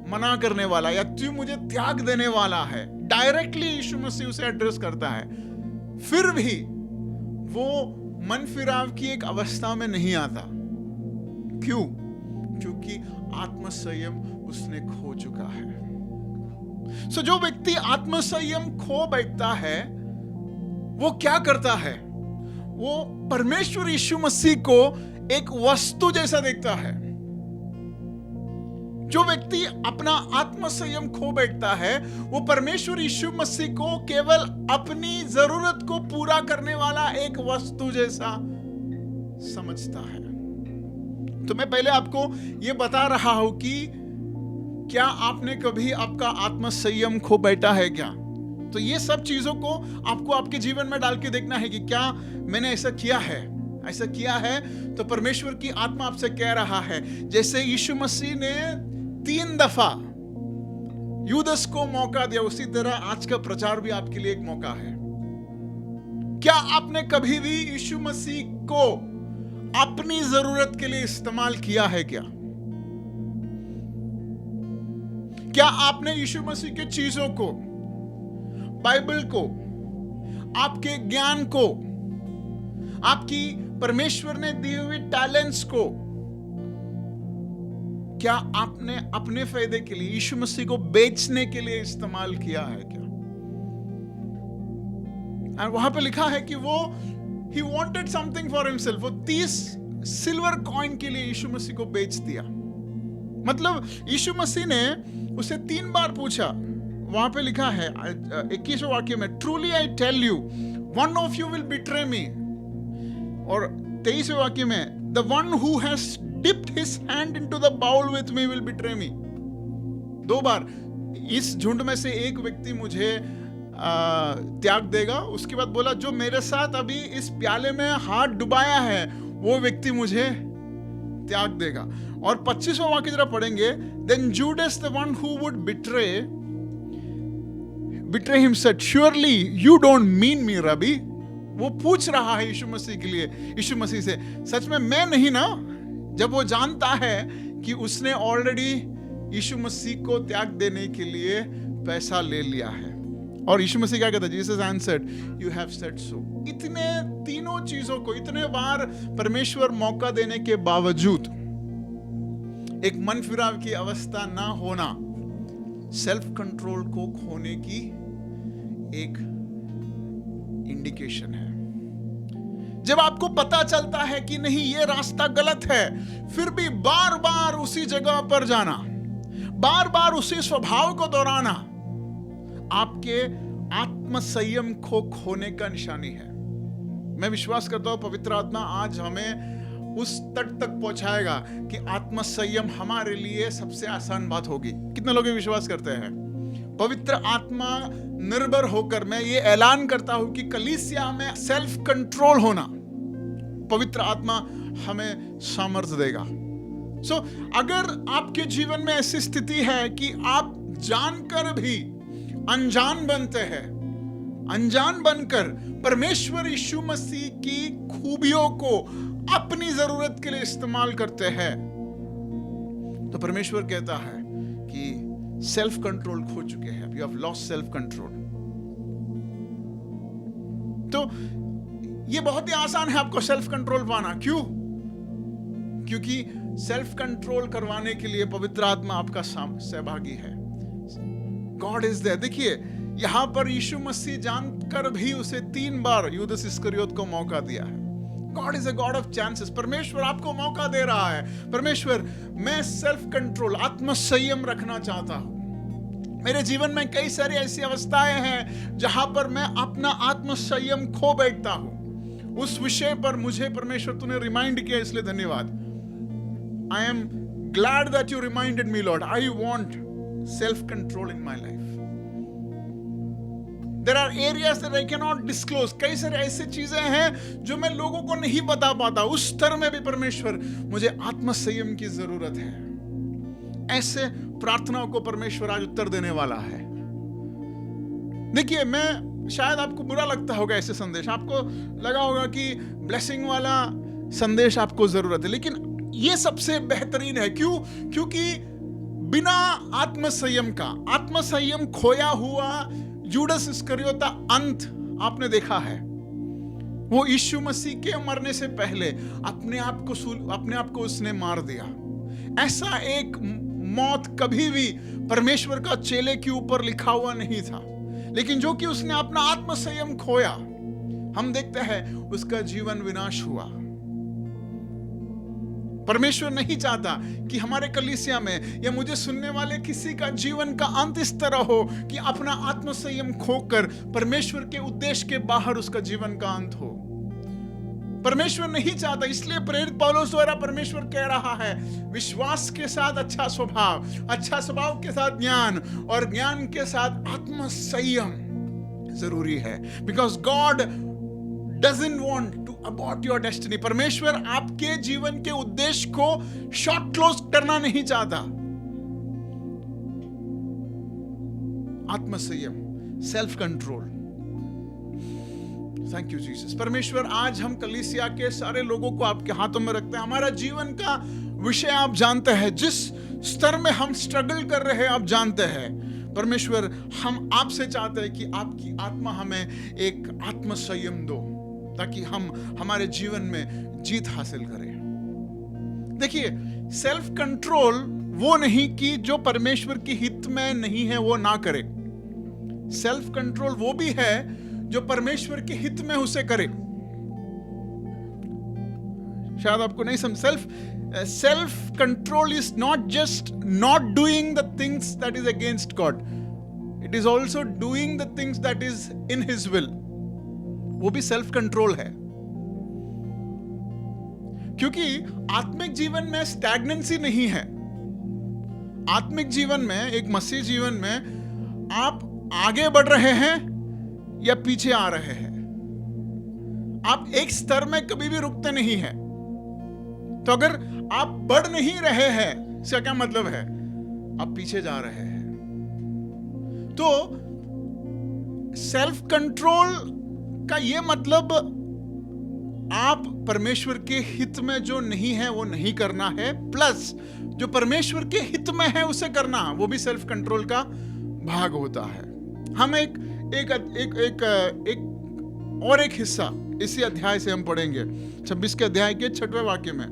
मना करने वाला या तू मुझे त्याग देने वाला है। डायरेक्टली यीशु मसीह उसे एड्रेस करता है। फिर भी वो मन फिराव की एक अवस्था में नहीं आता। क्यों? क्योंकि आत्म संयम उसने खो चुका है। जो व्यक्ति आत्म संयम खो बैठता है वो क्या करता है? वो परमेश्वर यीशु मसीह को एक वस्तु जैसा देखता है। जो व्यक्ति अपना आत्म संयम खो बैठता है वो परमेश्वर यीशु मसीह को केवल अपनी जरूरत को पूरा करने वाला एक वस्तु जैसा समझता है। तो मैं पहले आपको यह बता रहा हूं कि क्या आपने कभी आपका आत्म संयम खो बैठा है क्या? तो ये सब चीजों को आपको आपके जीवन में डाल के देखना है कि क्या मैंने ऐसा किया है। ऐसा किया है तो परमेश्वर की आत्मा आपसे कह रहा है, जैसे यीशु मसीह ने 3 दफा यूदस को मौका दिया, उसी तरह आज का प्रचार भी आपके लिए एक मौका है। क्या आपने कभी भी यीशु मसीह को अपनी जरूरत के लिए इस्तेमाल किया है क्या? क्या आपने यीशु मसीह के चीजों को, बाइबल को, आपके ज्ञान को, आपकी परमेश्वर ने दी हुई टैलेंट्स को, क्या आपने अपने फायदे के लिए यीशु मसीह को बेचने के लिए इस्तेमाल किया है क्या? और वहां पे लिखा है कि वो he wanted something for himself। वो 30 सिल्वर कॉइन के लिए यीशु मसीह को बेच दिया। मतलब यीशु मसीह ने उसे 3 बार पूछा। वहां पे लिखा है 21वें वाक्य में, truly I tell you one of you will betray me. और 23वें वाक्य में, the one who has dipped his hand into the bowl with me will betray me. 2 बार इस झुंड में से एक व्यक्ति मुझे त्याग देगा। उसके बाद बोला, जो मेरे साथ अभी इस प्याले में हाथ डुबाया है वो व्यक्ति मुझे त्याग देगा। और 25वां वाक्य जरा पढ़ेंगे, then Judas the one who would betray him said, surely you don't mean me rabbi. वो पूछ रहा है यीशु मसीह के लिए, यीशु मसीह से, सच में मैं नहीं ना? जब वो जानता है कि उसने ऑलरेडी यीशु मसीह को त्याग देने के लिए पैसा ले लिया है। और यीशु मसीह क्या कहता है? Jesus answered, you have said so. इतने तीनों चीजों को इतने बार परमेश्वर मौका देने के बावजूद एक मन फिराव की अवस्था ना होना सेल्फ कंट्रोल को खोने की एक इंडिकेशन है। जब आपको पता चलता है कि नहीं, ये रास्ता गलत है, फिर भी बार बार उसी जगह पर जाना, बार बार उसी स्वभाव को दोहराना आपके आत्म संयम को खोने का निशानी है। मैं विश्वास करता हूं पवित्र आत्मा आज हमें उस तट तक पहुंचाएगा कि आत्म संयम हमारे लिए सबसे आसान बात होगी। कितने लोग विश्वास करते हैं? पवित्र आत्मा निर्भर होकर मैं ये ऐलान करता हूं कि कलीसिया में सेल्फ कंट्रोल होना पवित्र आत्मा हमें सामर्थ्य देगा। सो अगर आपके जीवन में ऐसी स्थिति है कि आप जानकर भी अनजान बनते हैं, अनजान बनकर परमेश्वर यीशु मसीह की खूबियों को अपनी जरूरत के लिए इस्तेमाल करते हैं, तो परमेश्वर कहता है कि सेल्फ कंट्रोल खो चुके हैं, you have lost self control. तो ये बहुत ही आसान है आपको सेल्फ कंट्रोल पाना। क्यों? क्योंकि सेल्फ कंट्रोल करवाने के लिए पवित्र आत्मा आपका सहभागी है। God is there. देखिए यहां पर यीशु मसीह जानकर भी उसे 3 बार यूदास इस्करियोत को मौका दिया है। God is a God of chances. परमेश्वर आपको मौका दे रहा है। परमेश्वर, मैं सेल्फ कंट्रोल, आत्म संयम रखना चाहता हूं। मेरे जीवन में कई सारी ऐसी अवस्थाएं हैं जहां पर मैं अपना आत्म संयम खो बैठता हूं। उस विषय पर मुझे परमेश्वर तूने रिमाइंड किया, इसलिए धन्यवाद। I am glad that you reminded me, Lord. I want self-control in my life. There are areas that I cannot disclose. कई सारे ऐसे चीजें हैं जो मैं लोगों को नहीं बता पाता। उस स्तर में भी परमेश्वर, मुझे आत्म संयम की जरूरत है। ऐसे प्रार्थनाओं को परमेश्वर आज उत्तर देने वाला है। देखिए, मैं शायद आपको बुरा लगता होगा ऐसे संदेश, आपको लगा होगा कि ब्लेसिंग वाला संदेश आपको जरूरत है, लेकिन ये सबसे बेहतरीन है। क्यों? क्योंकि बिना आत्म संयम का, आत्म संयम खोया हुआ यूदास इस्करियोता अंत आपने देखा है। वो यीशु मसीह के मरने से पहले अपने आप को उसने मार दिया। ऐसा एक मौत कभी भी परमेश्वर का चेले के ऊपर लिखा हुआ नहीं था, लेकिन जो कि उसने अपना आत्म संयम खोया, हम देखते हैं उसका जीवन विनाश हुआ। परमेश्वर नहीं चाहता कि हमारे कलीसिया में या मुझे सुनने वाले किसी का जीवन का अंत इस तरह हो कि अपना आत्म संयम खोकर परमेश्वर के उद्देश्य के बाहर उसका जीवन का अंत हो। परमेश्वर नहीं चाहता। इसलिए प्रेरित पौलुस द्वारा परमेश्वर कह रहा है, विश्वास के साथ अच्छा स्वभाव, अच्छा स्वभाव के साथ ज्ञान, और ज्ञान के साथ आत्म संयम जरूरी है। Because God doesn't want to abort your destiny. परमेश्वर आपके जीवन के उद्देश्य को शॉर्ट क्लोज करना नहीं चाहता। आत्म संयम, self control. Thank you Jesus. परमेश्वर, आज हम कलीसिया के सारे लोगों को आपके हाथों में रखते हैं। हमारा जीवन का विषय आप जानते हैं, जिस स्तर में हम स्ट्रगल कर रहे हैं आप जानते हैं। परमेश्वर, हम आपसे चाहते हैं कि आपकी आत्मा हमें एक आत्म संयम दो, ताकि हम हमारे जीवन में जीत हासिल करें। देखिए, सेल्फ कंट्रोल वो नहीं कि जो परमेश्वर की हित में नहीं है वो ना करे। सेल्फ कंट्रोल वो भी है जो परमेश्वर के हित में उसे करे। शायद आपको नहीं समझ। Self control is not just not doing the things that is against God, it is also doing the things that is in his will. वो भी सेल्फ कंट्रोल है। क्योंकि आत्मिक जीवन में स्टैग्नेंसी नहीं है। आत्मिक जीवन में, एक मसीह जीवन में, आप आगे बढ़ रहे हैं या पीछे आ रहे हैं। आप एक स्तर में कभी भी रुकते नहीं हैं। तो अगर आप बढ़ नहीं रहे हैं, इसका क्या मतलब है? आप पीछे जा रहे हैं। तो सेल्फ कंट्रोल का ये मतलब आप परमेश्वर के हित में जो नहीं है वो नहीं करना है, प्लस जो परमेश्वर के हित में है उसे करना, वो भी सेल्फ कंट्रोल का भाग होता है। हम एक हिस्सा इसी अध्याय से हम पढ़ेंगे, 26 के अध्याय के 6वें वाक्य में।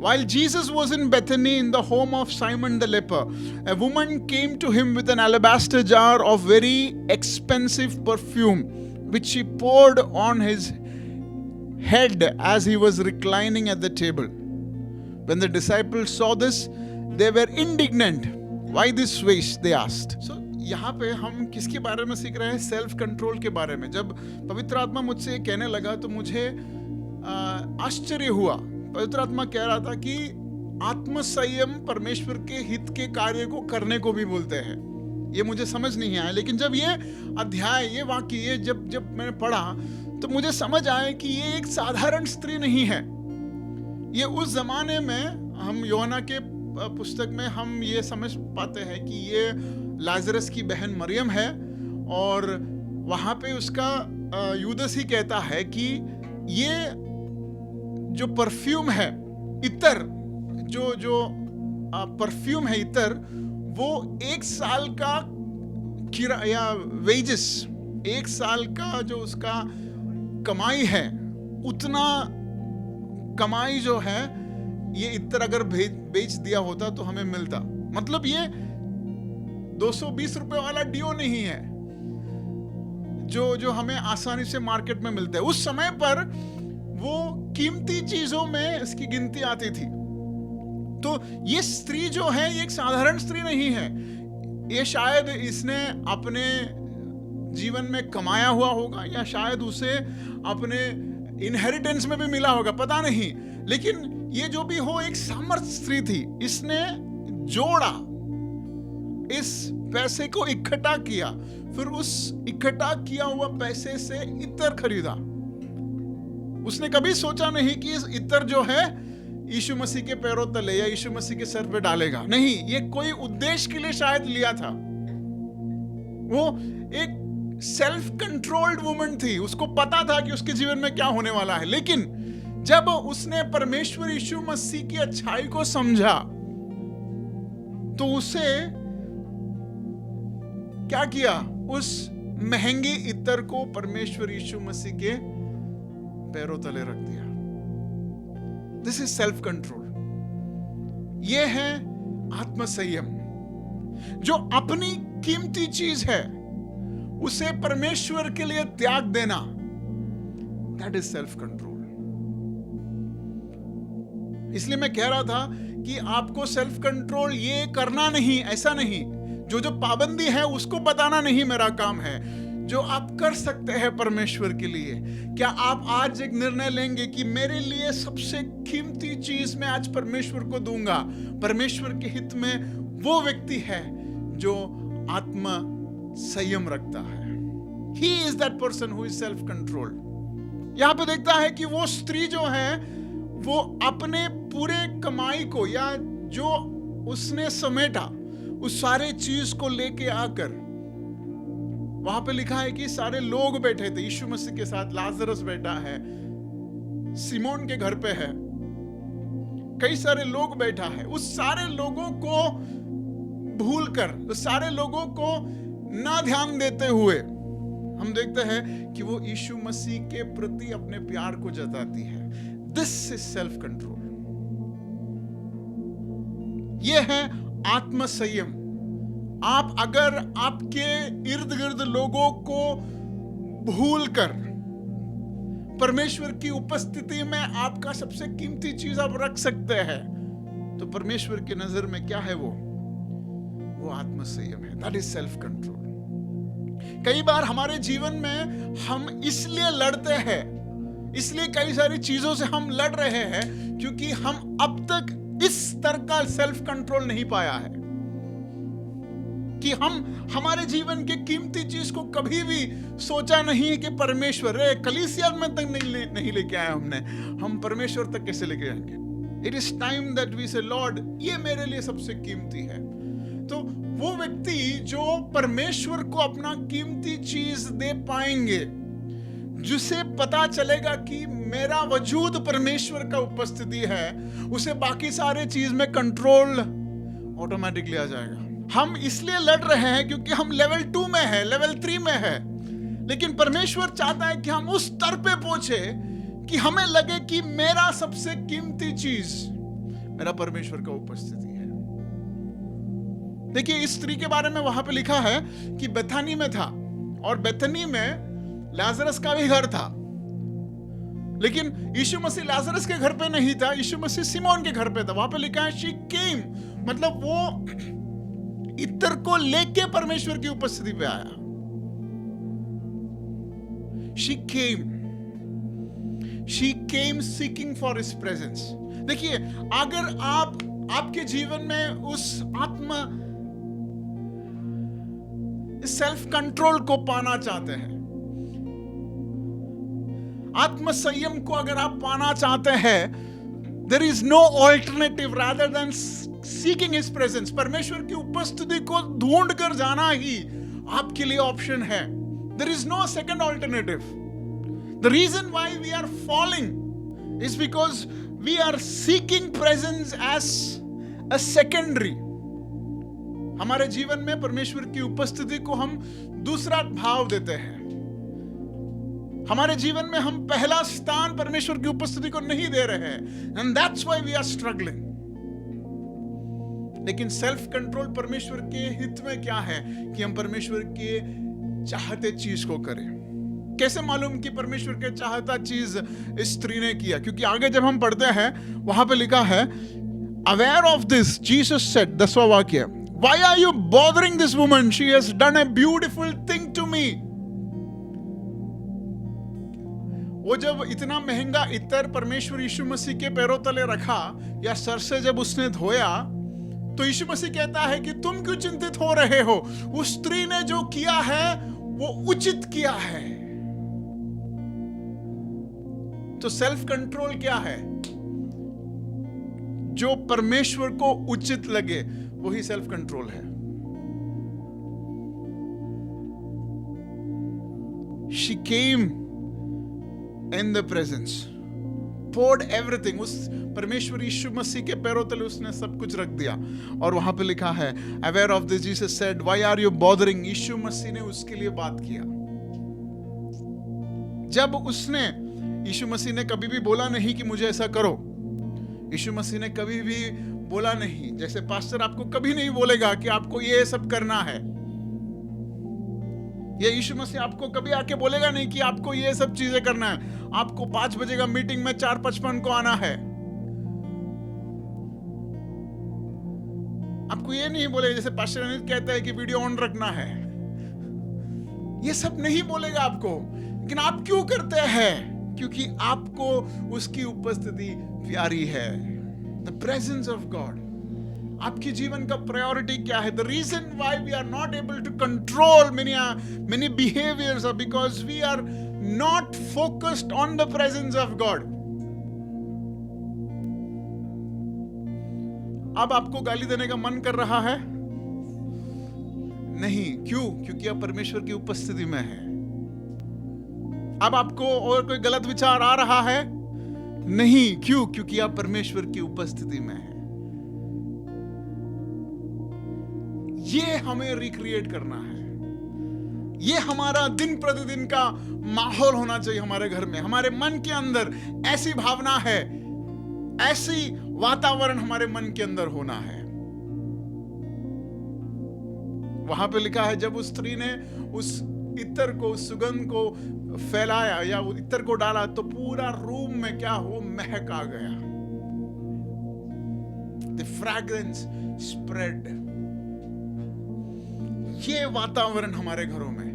While Jesus was in Bethany in the home of Simon the leper, a woman came to him with an alabaster jar of very expensive perfume, which she poured on his head as he was reclining at the table. When the disciples saw this, they were indignant. Why this waste? They asked. So यहाँ पे हम किसके बारे में सीख रहे हैं? Self control के बारे में। जब पवित्र आत्मा मुझसे कहने लगा तो मुझे आश्चर्य हुआ। पवित्र आत्मा कह रहा था कि आत्म संयम परमेश्वर के हित के कार्य को करने को भी बोलते हैं। ये मुझे समझ नहीं आया, लेकिन जब ये अध्याय, ये वाक्य, ये जब मैंने पढ़ा तो मुझे समझ आया कि ये एक साधारण स्त्री नहीं है। ये उस जमाने में, हम यूहन्ना के पुस्तक में हम ये समझ पाते हैं कि ये लाजरस की बहन मरियम है, और वहां पे उसका यूदस ही कहता है कि ये जो परफ्यूम है, इतर, जो परफ्यूम है, इतर, वो 1 साल का या वेजेस, 1 साल का जो उसका कमाई है, उतना कमाई जो है ये इतर अगर बेच दिया होता तो हमें मिलता। मतलब ये 220 रुपए वाला डियो नहीं है जो हमें आसानी से मार्केट में मिलता है। उस समय पर वो कीमती चीजों में इसकी गिनती आती थी। तो ये स्त्री जो है, ये एक साधारण स्त्री नहीं है। ये शायद इसने अपने जीवन में कमाया हुआ होगा, या शायद उसे अपने इनहेरिटेंस में भी मिला होगा, पता नहीं। लेकिन ये जो भी हो, एक सामर्थ स्त्री थी। इसने जोड़ा, इस पैसे को इकट्ठा किया, फिर उस इकट्ठा किया हुआ पैसे से इत्र खरीदा। उसने कभी सोचा नहीं कि इस इत्र जो है यीशु मसीह के पैरों तले या यीशु मसीह के सर पे डालेगा। नहीं, ये कोई उद्देश्य के लिए शायद लिया था। वो एक सेल्फ कंट्रोल्ड वुमन थी, उसको पता था कि उसके जीवन में क्या होने वाला है। लेकिन जब उसने परमेश्वर यीशु मसीह की अच्छाई को समझा तो उसे क्या किया? उस महंगे इत्र को परमेश्वर यीशु मसीह के पैरों तले रख दिया। This is self control. यह है आत्मसंयम, जो अपनी कीमती चीज है उसे परमेश्वर के लिए त्याग देना। That is self control. इसलिए मैं कह रहा था कि आपको सेल्फ कंट्रोल ये करना नहीं, ऐसा नहीं। जो पाबंदी है उसको बताना नहीं मेरा काम है, जो आप कर सकते हैं परमेश्वर के लिए। क्या आप आज एक निर्णय लेंगे कि मेरे लिए सबसे कीमती चीज मैं आज परमेश्वर को दूंगा? परमेश्वर के हित में वो व्यक्ति है जो आत्म संयम रखता है। He is that person who is self controlled। यहां पे देखता है कि वो स्त्री जो है वो अपने पूरे कमाई को, या जो उसने समेटा, उस सारे चीज को लेके आकर, वहां पे लिखा है कि सारे लोग बैठे थे यीशु मसीह के साथ। लाजरस बैठा है, सिमोन के घर पे है, कई सारे लोग बैठा है। उस सारे लोगों को भूलकर, उस सारे लोगों को ना ध्यान देते हुए हम देखते हैं कि वो यीशु मसीह के प्रति अपने प्यार को जताती है। This is self control. यह है आत्म संयम। आप अगर आपके इर्द गिर्द लोगों को भूलकर परमेश्वर की उपस्थिति में आपका सबसे कीमती चीज आप रख सकते हैं, तो परमेश्वर की नजर में क्या है? वो आत्म संयम है। That is self control. कई बार हमारे जीवन में हम इसलिए लड़ते हैं, इसलिए कई सारी चीजों से हम लड़ रहे हैं क्योंकि हम अब तक इस स्तर का सेल्फ कंट्रोल नहीं पाया है कि हम हमारे जीवन के कीमती चीज को कभी भी सोचा नहीं है कि परमेश्वर, कलीसिया में तक नहीं लेके आए हमने, हम परमेश्वर तक कैसे लेके जाएंगे? It is time that we say lord, ये मेरे लिए सबसे कीमती है। तो वो व्यक्ति जो परमेश्वर को अपना कीमती चीज दे पाएंगे, जिसे पता चलेगा कि मेरा वजूद परमेश्वर का उपस्थिति है, उसे बाकी सारे चीज में कंट्रोल ऑटोमेटिकली आ जाएगा। हम इसलिए लड़ रहे हैं क्योंकि हम लेवल 2 में है, लेवल 3 में है, लेकिन परमेश्वर चाहता है कि हम उस स्तर पे पहुंचे कि हमें लगे कि मेरा सबसे कीमती चीज मेरा परमेश्वर का उपस्थिति है। देखिए, इस स्त्री के बारे में वहां पे लिखा है कि बेथानी में था, और बेथनी में लाजरस का भी घर था, लेकिन यीशु मसीह लाजरस के घर पे नहीं था, यीशु मसीह सिमोन के घर पे था। वहां पे लिखा है शी केम, मतलब वो इत्र को लेके परमेश्वर की उपस्थिति पे आया। She came seeking for his presence. देखिए, अगर आपके जीवन में उस सेल्फ कंट्रोल को पाना चाहते हैं, आत्म संयम को अगर आप पाना चाहते हैं, there is no alternative rather than seeking his presence. परमेश्वर की उपस्थिति को ढूंढ कर जाना ही आपके लिए ऑप्शन है। There is no second alternative. The reason why we are falling is because we are seeking presence as a secondary. हमारे जीवन में परमेश्वर की उपस्थिति को हम दूसरा भाव देते हैं। हमारे जीवन में हम पहला स्थान परमेश्वर की उपस्थिति को नहीं दे रहे हैं, and that's why we are struggling. लेकिन सेल्फ कंट्रोल परमेश्वर के हित में क्या है कि हम परमेश्वर के चाहते चीज को करें। कैसे मालूम कि परमेश्वर के चाहता चीज इस स्त्री ने किया? क्योंकि आगे जब हम पढ़ते हैं वहां पे लिखा है, aware of this Jesus said, 10वां वाक्य, Why are you bothering this woman? She has done a beautiful thing to me. वो जब इतना महंगा इत्र परमेश्वर यीशु मसीह के पैरों तले रखा या सर से जब उसने धोया, तो यीशु मसीह कहता है कि तुम क्यों चिंतित हो रहे हो? उस स्त्री ने जो किया है वो उचित किया है। तो सेल्फ कंट्रोल क्या है? जो परमेश्वर को उचित लगे वही सेल्फ कंट्रोल है। She came in the presence, poured everything. उस परमेश्वर यीशु मसीह के पैरों तले उसने सब कुछ रख दिया। और वहां पे लिखा है, aware of this Jesus said, why are you bothering? यीशु मसीह ने उसके लिए बात किया। जब उसने, यीशु मसीह ने कभी भी बोला नहीं कि मुझे ऐसा करो। यीशु मसीह ने कभी भी बोला नहीं, जैसे पास्टर आपको कभी नहीं बोलेगा कि आपको ये सब करना है, या यीशु मसीह आपको कभी आके बोलेगा नहीं कि आपको ये सब चीजें करना है, आपको 5 बजे का मीटिंग में 4:55 को आना है। आपको ये नहीं बोलेगा जैसे पास्टर अनिल कहता है कि वीडियो ऑन रखना है, ये सब नहीं बोलेगा आपको। लेकिन आप क्यों करते हैं? क्योंकि आपको उसकी उपस्थिति प्यारी है। The presence of God. आपकी जीवन का प्रायोरिटी क्या है? The reason why we are not able to control many behaviors are because we are not focused on the presence of God. अब आपको गाली देने का मन कर रहा है? नहीं। क्यों? क्योंकि आप परमेश्वर की उपस्थिति में है। अब आपको और कोई गलत विचार आ रहा है? नहीं। क्यों? क्योंकि आप परमेश्वर की उपस्थिति में हैं। ये हमें रिक्रिएट करना है। ये हमारा दिन प्रतिदिन का माहौल होना चाहिए। हमारे घर में, हमारे मन के अंदर ऐसी भावना है, ऐसी वातावरण हमारे मन के अंदर होना है। वहां पे लिखा है, जब उस स्त्री ने उस इत्र को, उस सुगंध को फैलाया या वो इत्र को डाला, तो पूरा रूम में क्या हो, महक आ गया। The fragrance spread. ये वातावरण हमारे घरों में।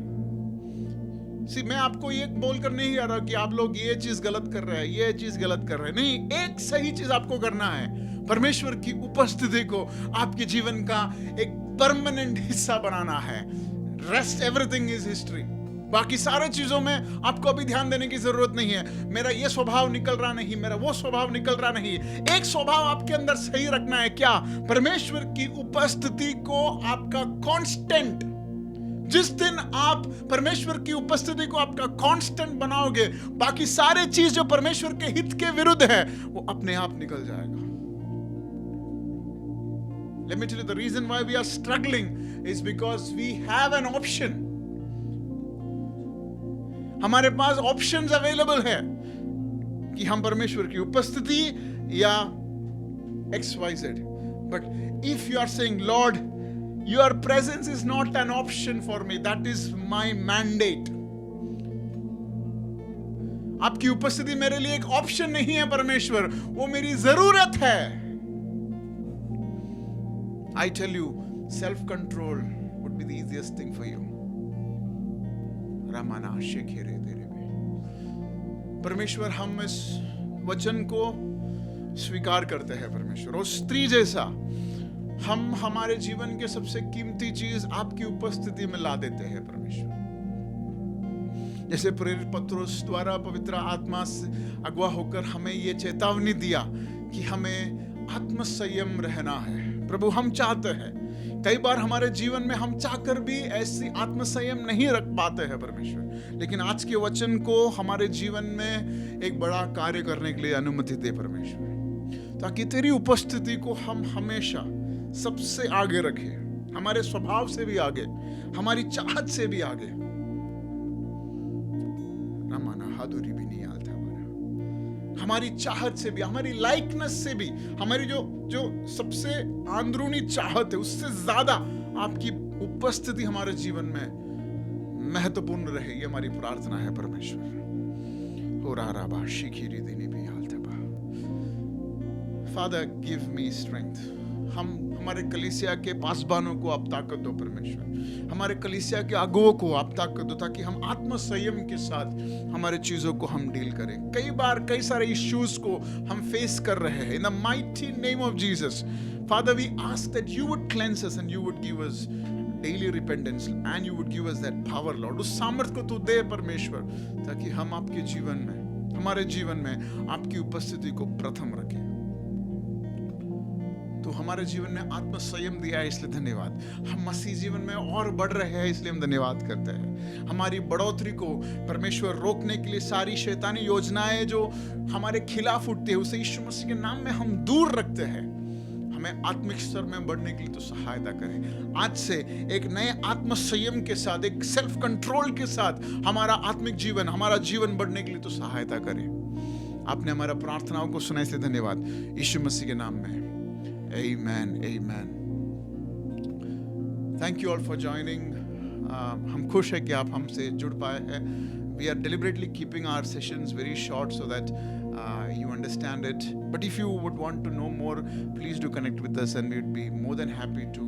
मैं आपको ये बोलकर नहीं आ रहा कि आप लोग ये चीज गलत कर रहे हैं, ये चीज गलत कर रहे हैं। नहीं, एक सही चीज आपको करना है, परमेश्वर की उपस्थिति को आपके जीवन का एक परमानेंट हिस्सा बनाना है। Rest everything is history. बाकी सारे चीजों में आपको अभी ध्यान देने की जरूरत नहीं है। मेरा ये स्वभाव निकल रहा नहीं, मेरा वो स्वभाव निकल रहा नहीं। एक स्वभाव आपके अंदर सही रखना है, क्या? परमेश्वर की उपस्थिति को आपका कांस्टेंट जिस दिन आप परमेश्वर की उपस्थिति को आपका कांस्टेंट बनाओगे, बाकी सारे चीज जो परमेश्वर के हित के विरुद्ध है वो अपने आप निकल जाएगा। Let me tell you, the reason why we are struggling is because we have an option. हमारे पास ऑप्शंस अवेलेबल है कि हम परमेश्वर की उपस्थिति या XYZ. But if you are saying, Lord, your presence is not an option for me, that is my mandate. आपकी उपस्थिति मेरे लिए एक ऑप्शन नहीं है परमेश्वर, वो मेरी जरूरत है। I tell you, self-control would be the easiest thing for you. रामाना शेखेरे तेरे में। परमेश्वर, हम इस वचन को स्वीकार करते हैं परमेश्वर, और स्त्री जैसा हम हमारे जीवन के सबसे कीमती चीज आपकी उपस्थिति में ला देते हैं परमेश्वर। जैसे प्रेरित पत्रोस द्वारा पवित्र आत्मा से अगवा होकर हमें ये चेतावनी दिया कि हमें आत्म संयम रहना है। प्रभु, हम चाहते हैं, कई बार हमारे जीवन में हम चाहकर भी ऐसी आत्म संयम नहीं रख पाते हैं परमेश्वर, लेकिन आज के वचन को हमारे जीवन में एक बड़ा कार्य करने के लिए अनुमति दे परमेश्वर, ताकि तेरी उपस्थिति को हम हमेशा सबसे आगे रखें, हमारे स्वभाव से भी आगे, हमारी चाहत से भी आगे। हमारी चाहत से भी, हमारी लाइकनेस से भी, हमारी जो सबसे अंदरूनी चाहत है उससे ज्यादा आपकी उपस्थिति हमारे जीवन में महत्वपूर्ण रहे, ये हमारी प्रार्थना है परमेश्वर। हो रहा राबा शिखिरी देनी भी हालतबा। Father, give me strength. हमारे कलीसिया के पासबानों को आप ताकत दो परमेश्वर, हमारे कलीसिया के अगुवों को आप ताकत दो, ताकि हम आत्म संयम के साथ हमारे चीजों को हम डील करें। कई बार कई सारे इश्यूज को हम फेस कर रहे हैं। In the mighty name of Jesus, father, we ask that you would cleanse us and you would give us daily repentance and you would give us that power lord. उस सामर्थ्य को तू दे परमेश्वर, ताकि हम आपके जीवन में, हमारे जीवन में आपकी उपस्थिति को प्रथम रखें। तो हमारे जीवन में आत्म संयम दिया है, इसलिए धन्यवाद। हम मसीह जीवन में और बढ़ रहे हैं, इसलिए हम धन्यवाद करते हैं। हमारी बढ़ोतरी को परमेश्वर रोकने के लिए सारी शैतानी योजनाएं जो हमारे खिलाफ उठती है, उसे यीशु मसीह के नाम में हम दूर रखते हैं। हमें आत्मिक स्तर में बढ़ने के लिए तो सहायता करें। आज से एक नए आत्म संयम के साथ, एक सेल्फ कंट्रोल के साथ हमारा आत्मिक जीवन, हमारा जीवन बढ़ने के लिए तो सहायता करें। आपने हमारा प्रार्थनाओं को सुना, इसलिए धन्यवाद, यीशु मसीह के नाम में। Amen, amen. Thank you all for joining. हम खुश हैं कि आप हमसे जुड़ पाए हैं. We are deliberately keeping our sessions very short so that you understand it. But if you would want to know more, please do connect with us, and we would be more than happy to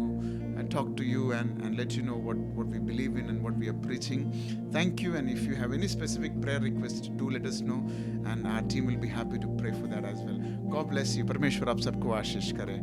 talk to you and let you know what we believe in and what we are preaching. Thank you, and if you have any specific prayer requests, do let us know, and our team will be happy to pray for that as well. God bless you. परमेश्वर आप सबको आशीष करे।